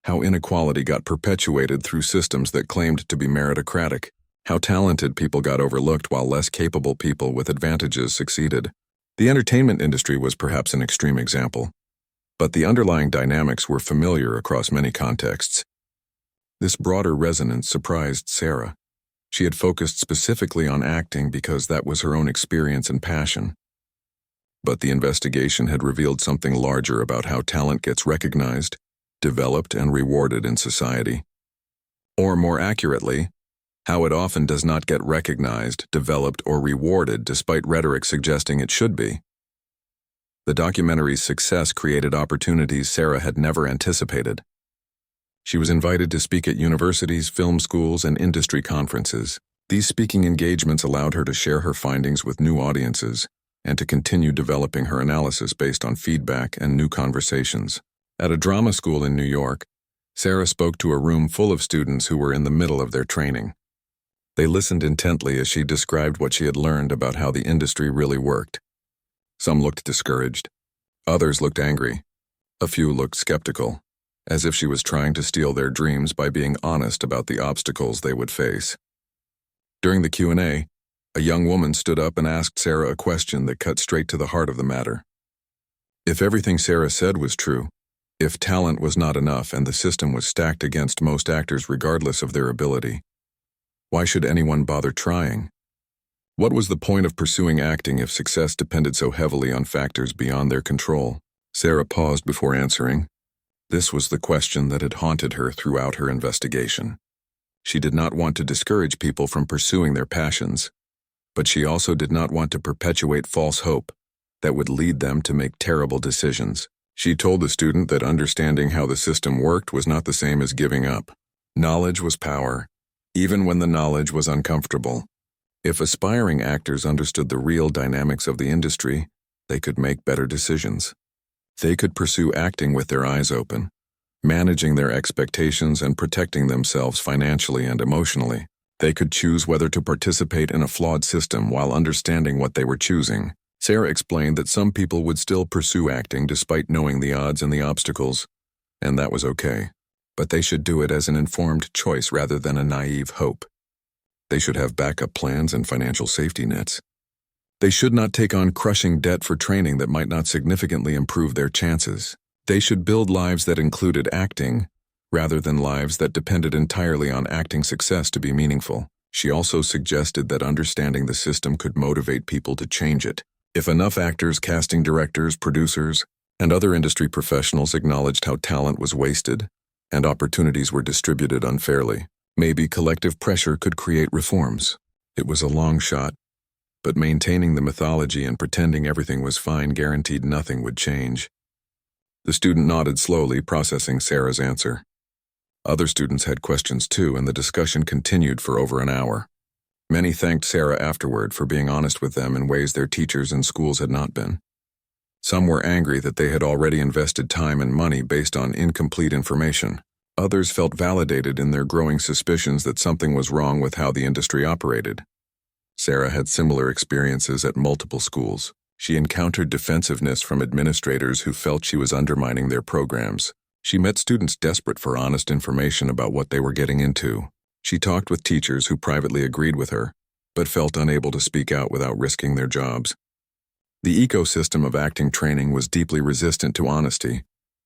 how inequality got perpetuated through systems that claimed to be meritocratic, how talented people got overlooked while less capable people with advantages succeeded. The entertainment industry was perhaps an extreme example, but the underlying dynamics were familiar across many contexts. This broader resonance surprised Sarah. She had focused specifically on acting because that was her own experience and passion. But the investigation had revealed something larger about how talent gets recognized, developed, and rewarded in society. Or more accurately, how it often does not get recognized, developed, or rewarded despite rhetoric suggesting it should be. The documentary's success created opportunities Sarah had never anticipated. She was invited to speak at universities, film schools, and industry conferences. These speaking engagements allowed her to share her findings with new audiences and to continue developing her analysis based on feedback and new conversations. At a drama school in New York, Sarah spoke to a room full of students who were in the middle of their training. They listened intently as she described what she had learned about how the industry really worked. Some looked discouraged. Others looked angry. A few looked skeptical, as if she was trying to steal their dreams by being honest about the obstacles they would face. During the Q&A, a young woman stood up and asked Sarah a question that cut straight to the heart of the matter. If everything Sarah said was true, if talent was not enough and the system was stacked against most actors regardless of their ability, why should anyone bother trying? What was the point of pursuing acting if success depended so heavily on factors beyond their control? Sarah paused before answering. This was the question that had haunted her throughout her investigation. She did not want to discourage people from pursuing their passions, but she also did not want to perpetuate false hope that would lead them to make terrible decisions. She told the student that understanding how the system worked was not the same as giving up. Knowledge was power, even when the knowledge was uncomfortable. If aspiring actors understood the real dynamics of the industry, they could make better decisions. They could pursue acting with their eyes open, managing their expectations and protecting themselves financially and emotionally. They could choose whether to participate in a flawed system while understanding what they were choosing. Sarah explained that some people would still pursue acting despite knowing the odds and the obstacles, and that was okay. But they should do it as an informed choice rather than a naive hope. They should have backup plans and financial safety nets. They should not take on crushing debt for training that might not significantly improve their chances. They should build lives that included acting, rather than lives that depended entirely on acting success to be meaningful. She also suggested that understanding the system could motivate people to change it. If enough actors, casting directors, producers, and other industry professionals acknowledged how talent was wasted and opportunities were distributed unfairly, maybe collective pressure could create reforms. It was a long shot, but maintaining the mythology and pretending everything was fine guaranteed nothing would change. The student nodded slowly, processing Sarah's answer. Other students had questions too, and the discussion continued for over an hour. Many thanked Sarah afterward for being honest with them in ways their teachers and schools had not been. Some were angry that they had already invested time and money based on incomplete information. Others felt validated in their growing suspicions that something was wrong with how the industry operated. Sarah had similar experiences at multiple schools. She encountered defensiveness from administrators who felt she was undermining their programs. She met students desperate for honest information about what they were getting into. She talked with teachers who privately agreed with her, but felt unable to speak out without risking their jobs. The ecosystem of acting training was deeply resistant to honesty,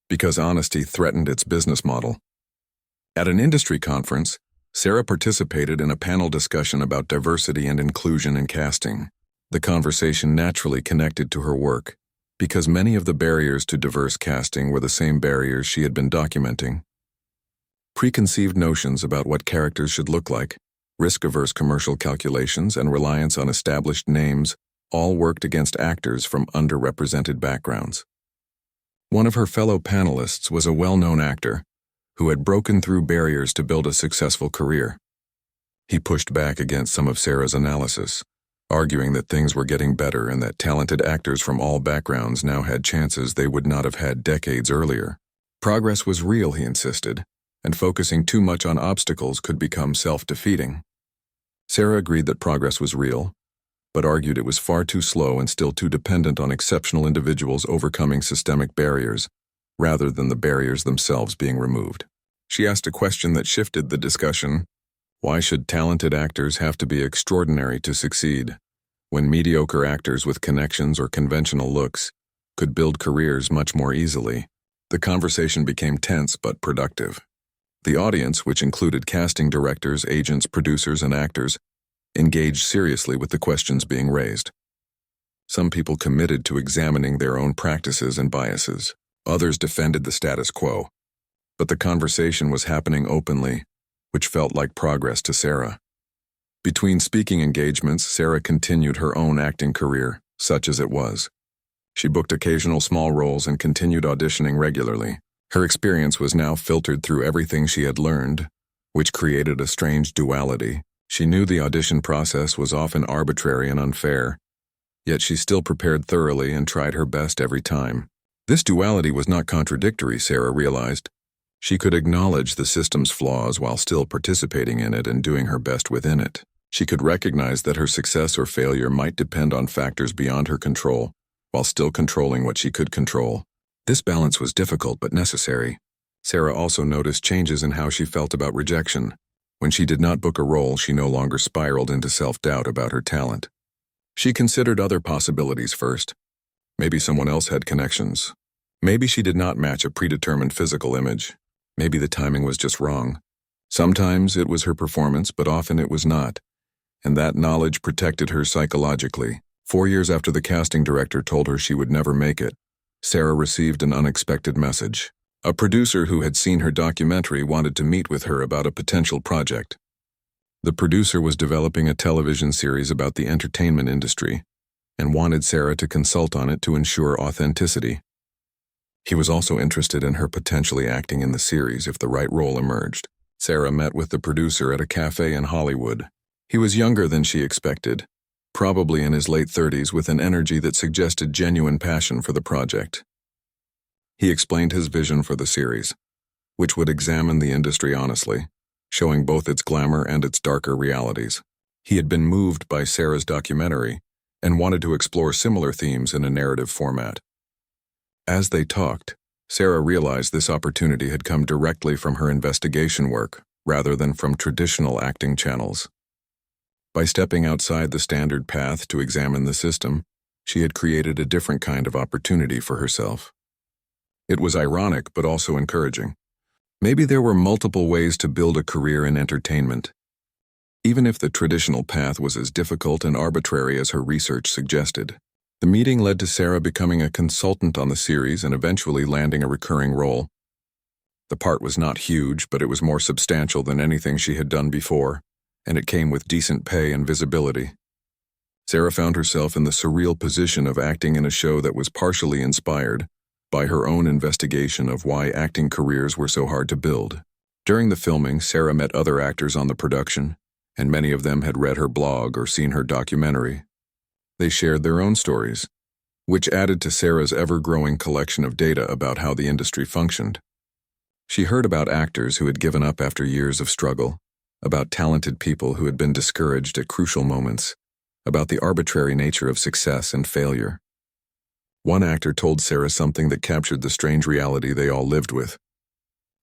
because honesty threatened its business model. At an industry conference, Sarah participated in a panel discussion about diversity and inclusion in casting. The conversation naturally connected to her work, because many of the barriers to diverse casting were the same barriers she had been documenting. Preconceived notions about what characters should look like, risk-averse commercial calculations, and reliance on established names all worked against actors from underrepresented backgrounds. One of her fellow panelists was a well-known actor who had broken through barriers to build a successful career. He pushed back against some of Sarah's analysis, arguing that things were getting better and that talented actors from all backgrounds now had chances they would not have had decades earlier. Progress was real, he insisted, and focusing too much on obstacles could become self-defeating. Sarah agreed that progress was real, but argued it was far too slow and still too dependent on exceptional individuals overcoming systemic barriers, rather than the barriers themselves being removed. She asked a question that shifted the discussion. Why should talented actors have to be extraordinary to succeed, when mediocre actors with connections or conventional looks could build careers much more easily? The conversation became tense but productive. The audience, which included casting directors, agents, producers, and actors, engaged seriously with the questions being raised. Some people committed to examining their own practices and biases. Others defended the status quo. But the conversation was happening openly, which felt like progress to Sarah. Between speaking engagements, Sarah continued her own acting career, such as it was. She booked occasional small roles and continued auditioning regularly. Her experience was now filtered through everything she had learned, which created a strange duality. She knew the audition process was often arbitrary and unfair, yet she still prepared thoroughly and tried her best every time. This duality was not contradictory, Sarah realized. She could acknowledge the system's flaws while still participating in it and doing her best within it. She could recognize that her success or failure might depend on factors beyond her control, while still controlling what she could control. This balance was difficult but necessary. Sarah also noticed changes in how she felt about rejection. When she did not book a role, she no longer spiraled into self-doubt about her talent. She considered other possibilities first. Maybe someone else had connections. Maybe she did not match a predetermined physical image. Maybe the timing was just wrong. Sometimes it was her performance, but often it was not. And that knowledge protected her psychologically. 4 years after the casting director told her she would never make it, Sarah received an unexpected message. A producer who had seen her documentary wanted to meet with her about a potential project. The producer was developing a television series about the entertainment industry and wanted Sarah to consult on it to ensure authenticity. He was also interested in her potentially acting in the series if the right role emerged. Sarah met with the producer at a cafe in Hollywood. He was younger than she expected, probably in his late 30s, with an energy that suggested genuine passion for the project. He explained his vision for the series, which would examine the industry honestly, showing both its glamour and its darker realities. He had been moved by Sarah's documentary and wanted to explore similar themes in a narrative format. As they talked, Sarah realized this opportunity had come directly from her investigation work, rather than from traditional acting channels. By stepping outside the standard path to examine the system, she had created a different kind of opportunity for herself. It was ironic, but also encouraging. Maybe there were multiple ways to build a career in entertainment. Even if the traditional path was as difficult and arbitrary as her research suggested. The meeting led to Sarah becoming a consultant on the series and eventually landing a recurring role. The part was not huge, but it was more substantial than anything she had done before, and it came with decent pay and visibility. Sarah found herself in the surreal position of acting in a show that was partially inspired by her own investigation of why acting careers were so hard to build. During the filming, Sarah met other actors on the production, and many of them had read her blog or seen her documentary. They shared their own stories, which added to Sarah's ever-growing collection of data about how the industry functioned. She heard about actors who had given up after years of struggle, about talented people who had been discouraged at crucial moments, about the arbitrary nature of success and failure. One actor told Sarah something that captured the strange reality they all lived with.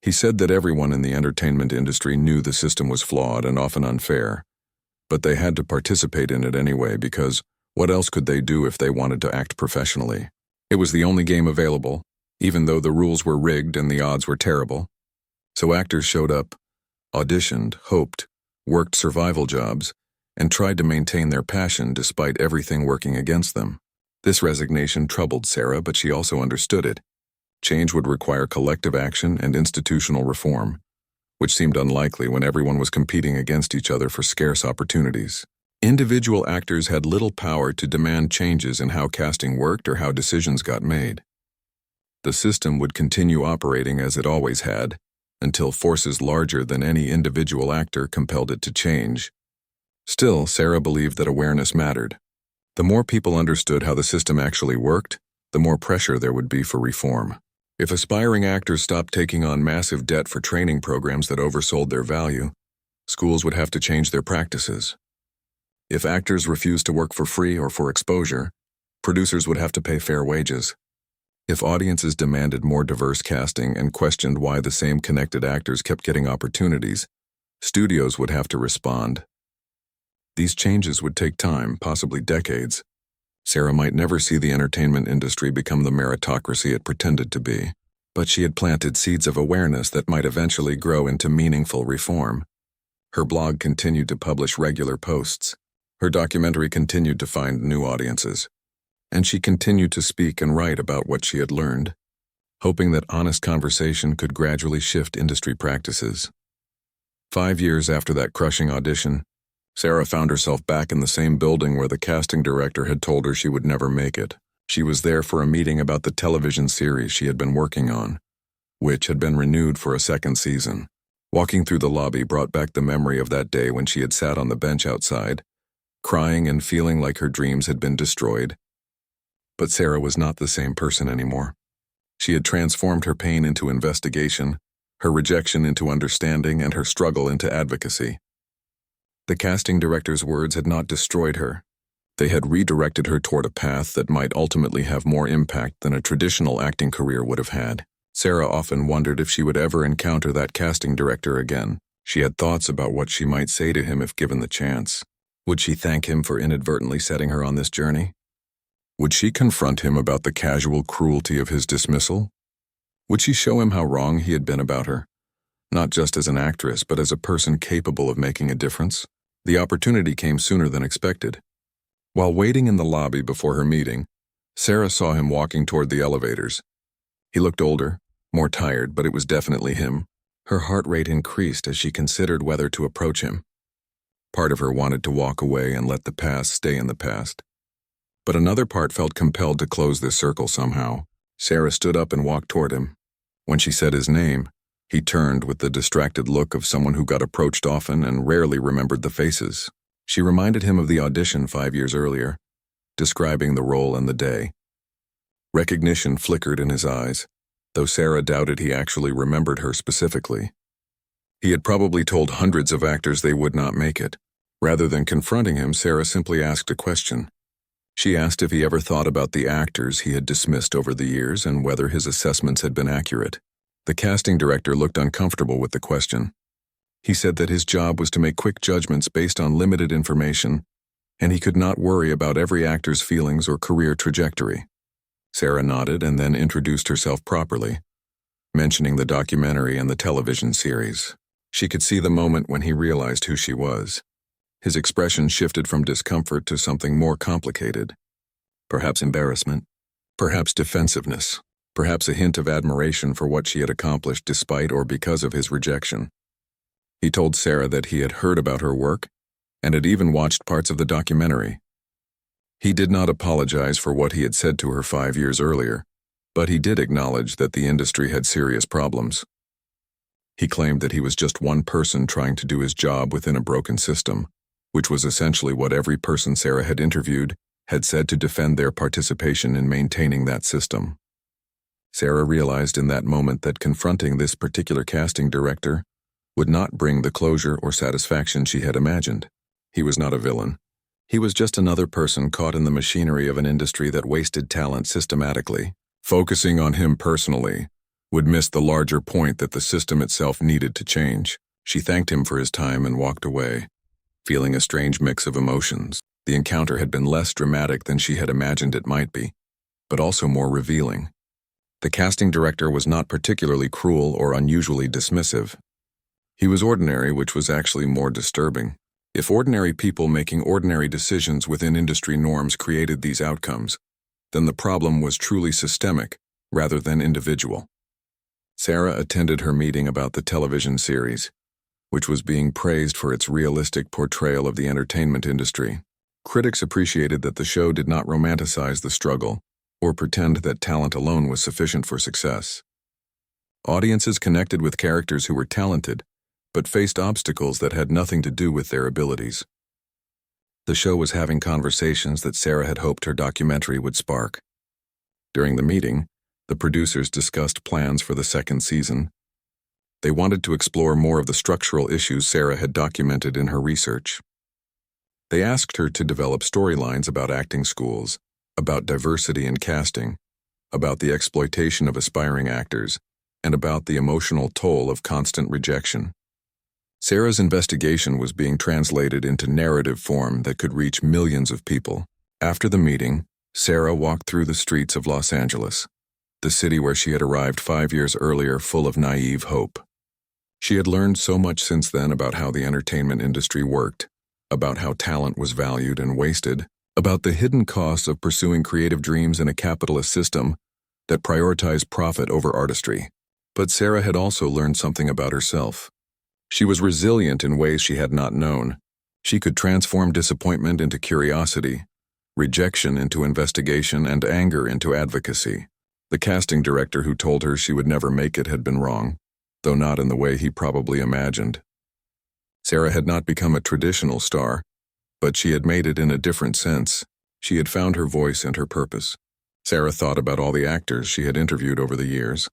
He said that everyone in the entertainment industry knew the system was flawed and often unfair, but they had to participate in it anyway because What else could they do if they wanted to act professionally? It was the only game available, even though the rules were rigged and the odds were terrible. So actors showed up, auditioned, hoped, worked survival jobs, and tried to maintain their passion despite everything working against them. This resignation troubled Sarah, but she also understood it. Change would require collective action and institutional reform, which seemed unlikely when everyone was competing against each other for scarce opportunities. Individual actors had little power to demand changes in how casting worked or how decisions got made. The system would continue operating as it always had, until forces larger than any individual actor compelled it to change. Still, Sarah believed that awareness mattered. The more people understood how the system actually worked, the more pressure there would be for reform. If aspiring actors stopped taking on massive debt for training programs that oversold their value, schools would have to change their practices. If actors refused to work for free or for exposure, producers would have to pay fair wages. If audiences demanded more diverse casting and questioned why the same connected actors kept getting opportunities, studios would have to respond. These changes would take time, possibly decades. Sarah might never see the entertainment industry become the meritocracy it pretended to be, but she had planted seeds of awareness that might eventually grow into meaningful reform. Her blog continued to publish regular posts. Her documentary continued to find new audiences. And she continued to speak and write about what she had learned, hoping that honest conversation could gradually shift industry practices. 5 years after that crushing audition, Sarah found herself back in the same building where the casting director had told her she would never make it. She was there for a meeting about the television series she had been working on, which had been renewed for a second season. Walking through the lobby brought back the memory of that day when she had sat on the bench outside, crying and feeling like her dreams had been destroyed. But Sarah was not the same person anymore. She had transformed her pain into investigation, her rejection into understanding, and her struggle into advocacy. The casting director's words had not destroyed her. They had redirected her toward a path that might ultimately have more impact than a traditional acting career would have had. Sarah often wondered if she would ever encounter that casting director again. She had thoughts about what she might say to him if given the chance. Would she thank him for inadvertently setting her on this journey? Would she confront him about the casual cruelty of his dismissal? Would she show him how wrong he had been about her, not just as an actress, but as a person capable of making a difference? The opportunity came sooner than expected. While waiting in the lobby before her meeting, Sarah saw him walking toward the elevators. He looked older, more tired, but it was definitely him. Her heart rate increased as she considered whether to approach him. Part of her wanted to walk away and let the past stay in the past. But another part felt compelled to close this circle somehow. Sarah stood up and walked toward him. When she said his name, he turned with the distracted look of someone who got approached often and rarely remembered the faces. She reminded him of the audition 5 years earlier, describing the role and the day. Recognition flickered in his eyes, though Sarah doubted he actually remembered her specifically. He had probably told hundreds of actors they would not make it. Rather than confronting him, Sarah simply asked a question. She asked if he ever thought about the actors he had dismissed over the years and whether his assessments had been accurate. The casting director looked uncomfortable with the question. He said that his job was to make quick judgments based on limited information, and he could not worry about every actor's feelings or career trajectory. Sarah nodded and then introduced herself properly, mentioning the documentary and the television series. She could see the moment when he realized who she was. His expression shifted from discomfort to something more complicated. Perhaps embarrassment, perhaps defensiveness, perhaps a hint of admiration for what she had accomplished despite or because of his rejection. He told Sarah that he had heard about her work and had even watched parts of the documentary. He did not apologize for what he had said to her 5 years earlier, but he did acknowledge that the industry had serious problems. He claimed that he was just one person trying to do his job within a broken system, which was essentially what every person Sarah had interviewed had said to defend their participation in maintaining that system. Sarah realized in that moment that confronting this particular casting director would not bring the closure or satisfaction she had imagined. He was not a villain. He was just another person caught in the machinery of an industry that wasted talent systematically. Focusing on him personally would miss the larger point that the system itself needed to change. She thanked him for his time and walked away, feeling a strange mix of emotions. The encounter had been less dramatic than she had imagined it might be, but also more revealing. The casting director was not particularly cruel or unusually dismissive. He was ordinary, which was actually more disturbing. If ordinary people making ordinary decisions within industry norms created these outcomes, then the problem was truly systemic rather than individual. Sarah attended her meeting about the television series, which was being praised for its realistic portrayal of the entertainment industry. Critics appreciated that the show did not romanticize the struggle or pretend that talent alone was sufficient for success. Audiences connected with characters who were talented, but faced obstacles that had nothing to do with their abilities. The show was having conversations that Sarah had hoped her documentary would spark. During the meeting, the producers discussed plans for the second season. They wanted to explore more of the structural issues Sarah had documented in her research. They asked her to develop storylines about acting schools, about diversity in casting, about the exploitation of aspiring actors, and about the emotional toll of constant rejection. Sarah's investigation was being translated into narrative form that could reach millions of people. After the meeting, Sarah walked through the streets of Los Angeles, the city where she had arrived 5 years earlier full of naive hope. She had learned so much since then about how the entertainment industry worked, about how talent was valued and wasted, about the hidden costs of pursuing creative dreams in a capitalist system that prioritized profit over artistry. But Sarah had also learned something about herself. She was resilient in ways she had not known. She could transform disappointment into curiosity, rejection into investigation, and anger into advocacy. The casting director who told her she would never make it had been wrong, though not in the way he probably imagined. Sarah had not become a traditional star, but she had made it in a different sense. She had found her voice and her purpose. Sarah thought about all the actors she had interviewed over the years,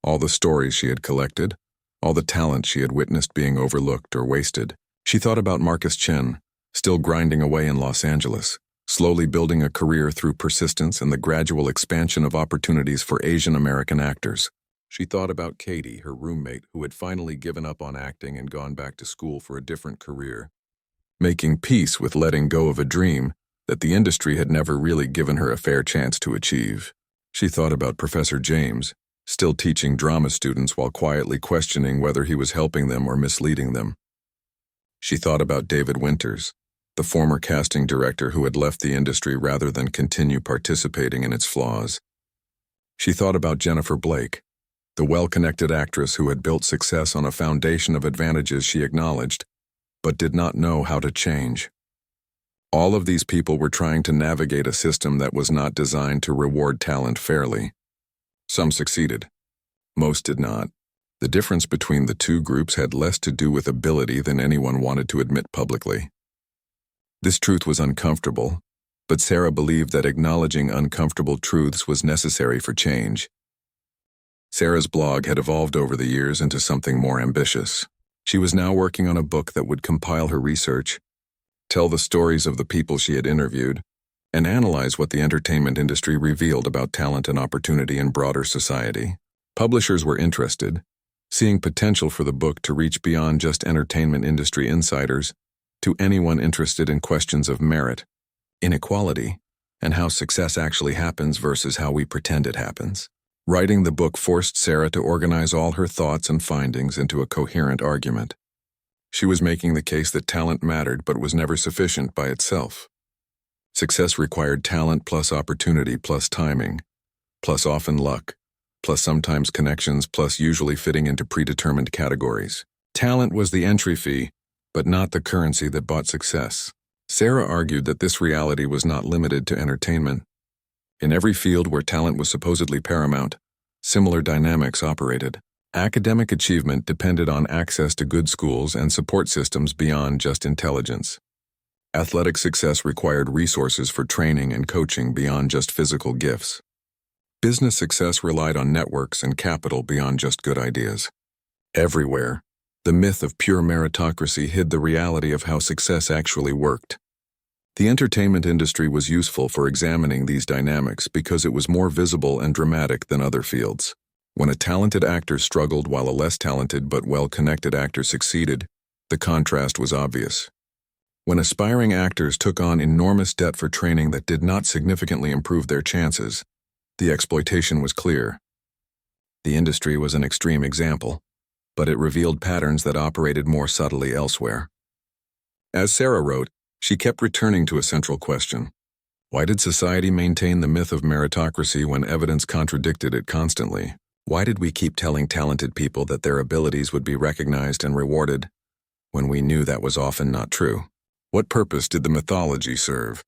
all the stories she had collected, all the talent she had witnessed being overlooked or wasted. She thought about Marcus Chen, still grinding away in Los Angeles, slowly building a career through persistence and the gradual expansion of opportunities for Asian American actors. She thought about Katie, her roommate, who had finally given up on acting and gone back to school for a different career, making peace with letting go of a dream that the industry had never really given her a fair chance to achieve. She thought about Professor James, still teaching drama students while quietly questioning whether he was helping them or misleading them. She thought about David Winters, the former casting director who had left the industry rather than continue participating in its flaws. She thought about Jennifer Blake, the well-connected actress who had built success on a foundation of advantages she acknowledged, but did not know how to change. All of these people were trying to navigate a system that was not designed to reward talent fairly. Some succeeded. Most did not. The difference between the two groups had less to do with ability than anyone wanted to admit publicly. This truth was uncomfortable, but Sarah believed that acknowledging uncomfortable truths was necessary for change. Sarah's blog had evolved over the years into something more ambitious. She was now working on a book that would compile her research, tell the stories of the people she had interviewed, and analyze what the entertainment industry revealed about talent and opportunity in broader society. Publishers were interested, seeing potential for the book to reach beyond just entertainment industry insiders to anyone interested in questions of merit, inequality, and how success actually happens versus how we pretend it happens. Writing the book forced Sarah to organize all her thoughts and findings into a coherent argument. She was making the case that talent mattered but was never sufficient by itself. Success required talent plus opportunity plus timing, plus often luck, plus sometimes connections, plus usually fitting into predetermined categories. Talent was the entry fee, but not the currency that bought success. Sarah argued that this reality was not limited to entertainment. In every field where talent was supposedly paramount, similar dynamics operated. Academic achievement depended on access to good schools and support systems beyond just intelligence. Athletic success required resources for training and coaching beyond just physical gifts. Business success relied on networks and capital beyond just good ideas. Everywhere, the myth of pure meritocracy hid the reality of how success actually worked. The entertainment industry was useful for examining these dynamics because it was more visible and dramatic than other fields. When a talented actor struggled while a less talented but well-connected actor succeeded, the contrast was obvious. When aspiring actors took on enormous debt for training that did not significantly improve their chances, the exploitation was clear. The industry was an extreme example, but it revealed patterns that operated more subtly elsewhere. As Sarah wrote, she kept returning to a central question. Why did society maintain the myth of meritocracy when evidence contradicted it constantly? Why did we keep telling talented people that their abilities would be recognized and rewarded, when we knew that was often not true? What purpose did the mythology serve?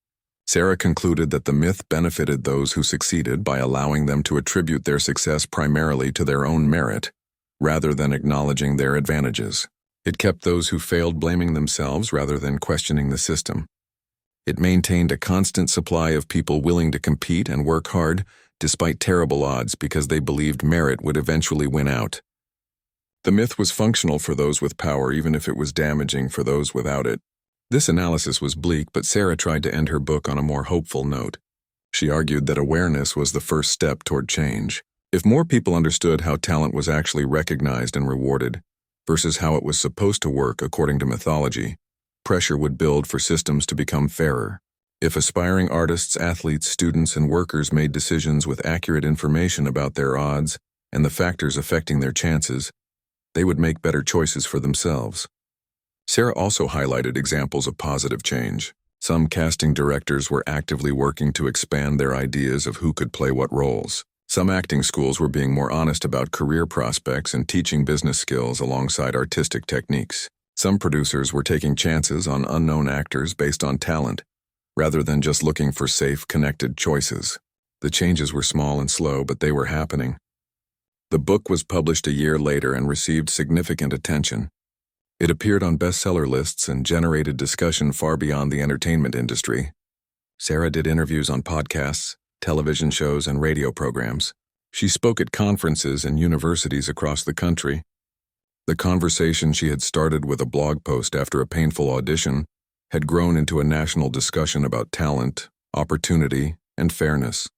Sarah concluded that the myth benefited those who succeeded by allowing them to attribute their success primarily to their own merit, rather than acknowledging their advantages. It kept those who failed blaming themselves rather than questioning the system. It maintained a constant supply of people willing to compete and work hard, despite terrible odds, because they believed merit would eventually win out. The myth was functional for those with power, even if it was damaging for those without it. This analysis was bleak, but Sarah tried to end her book on a more hopeful note. She argued that awareness was the first step toward change. If more people understood how talent was actually recognized and rewarded, versus how it was supposed to work according to mythology, pressure would build for systems to become fairer. If aspiring artists, athletes, students, and workers made decisions with accurate information about their odds and the factors affecting their chances, they would make better choices for themselves. Sarah also highlighted examples of positive change. Some casting directors were actively working to expand their ideas of who could play what roles. Some acting schools were being more honest about career prospects and teaching business skills alongside artistic techniques. Some producers were taking chances on unknown actors based on talent, rather than just looking for safe, connected choices. The changes were small and slow, but they were happening. The book was published a year later and received significant attention. It appeared on bestseller lists and generated discussion far beyond the entertainment industry. Sarah did interviews on podcasts, television shows, and radio programs. She spoke at conferences and universities across the country. The conversation she had started with a blog post after a painful audition had grown into a national discussion about talent, opportunity, and fairness.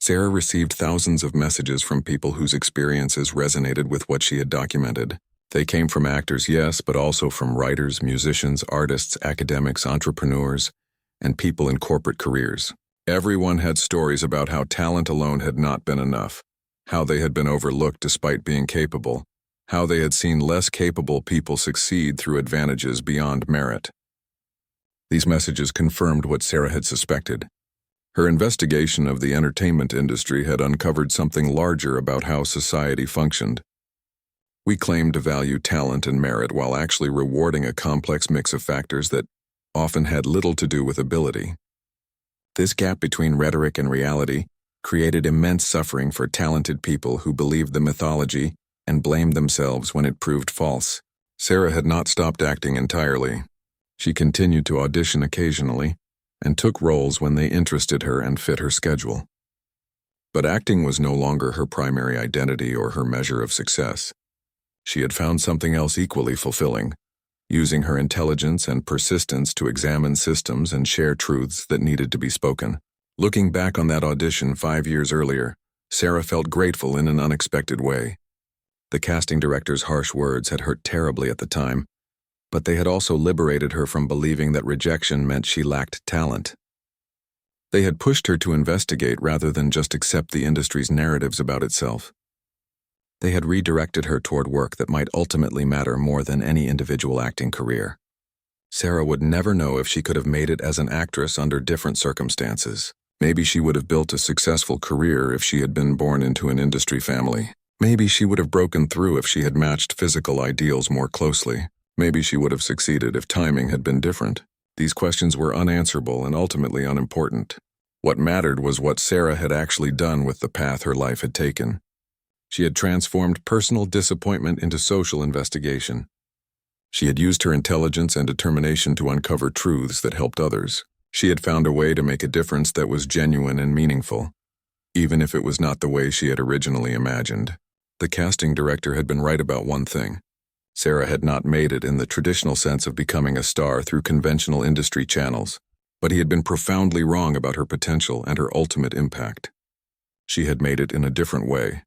Sarah received thousands of messages from people whose experiences resonated with what she had documented. They came from actors, yes, but also from writers, musicians, artists, academics, entrepreneurs, and people in corporate careers. Everyone had stories about how talent alone had not been enough, how they had been overlooked despite being capable, how they had seen less capable people succeed through advantages beyond merit. These messages confirmed what Sarah had suspected. Her investigation of the entertainment industry had uncovered something larger about how society functioned. We claimed to value talent and merit while actually rewarding a complex mix of factors that often had little to do with ability. This gap between rhetoric and reality created immense suffering for talented people who believed the mythology and blamed themselves when it proved false. Sarah had not stopped acting entirely. She continued to audition occasionally and took roles when they interested her and fit her schedule. But acting was no longer her primary identity or her measure of success. She had found something else equally fulfilling, using her intelligence and persistence to examine systems and share truths that needed to be spoken. Looking back on that audition 5 years earlier, Sarah felt grateful in an unexpected way. The casting director's harsh words had hurt terribly at the time, but they had also liberated her from believing that rejection meant she lacked talent. They had pushed her to investigate rather than just accept the industry's narratives about itself. They had redirected her toward work that might ultimately matter more than any individual acting career. Sarah would never know if she could have made it as an actress under different circumstances. Maybe she would have built a successful career if she had been born into an industry family. Maybe she would have broken through if she had matched physical ideals more closely. Maybe she would have succeeded if timing had been different. These questions were unanswerable and ultimately unimportant. What mattered was what Sarah had actually done with the path her life had taken. She had transformed personal disappointment into social investigation. She had used her intelligence and determination to uncover truths that helped others. She had found a way to make a difference that was genuine and meaningful, even if it was not the way she had originally imagined. The casting director had been right about one thing. Sarah had not made it in the traditional sense of becoming a star through conventional industry channels, but he had been profoundly wrong about her potential and her ultimate impact. She had made it in a different way.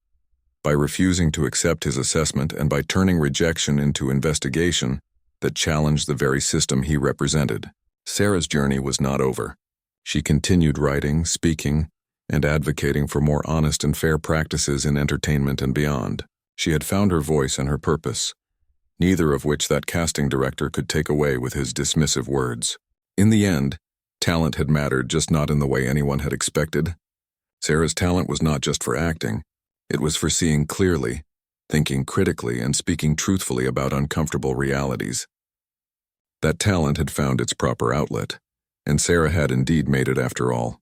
By refusing to accept his assessment and by turning rejection into investigation that challenged the very system he represented. Sarah's journey was not over. She continued writing, speaking, and advocating for more honest and fair practices in entertainment and beyond. She had found her voice and her purpose, neither of which that casting director could take away with his dismissive words. In the end, talent had mattered, just not in the way anyone had expected. Sarah's talent was not just for acting. It was for seeing clearly, thinking critically, and speaking truthfully about uncomfortable realities. That talent had found its proper outlet, and Sarah had indeed made it after all.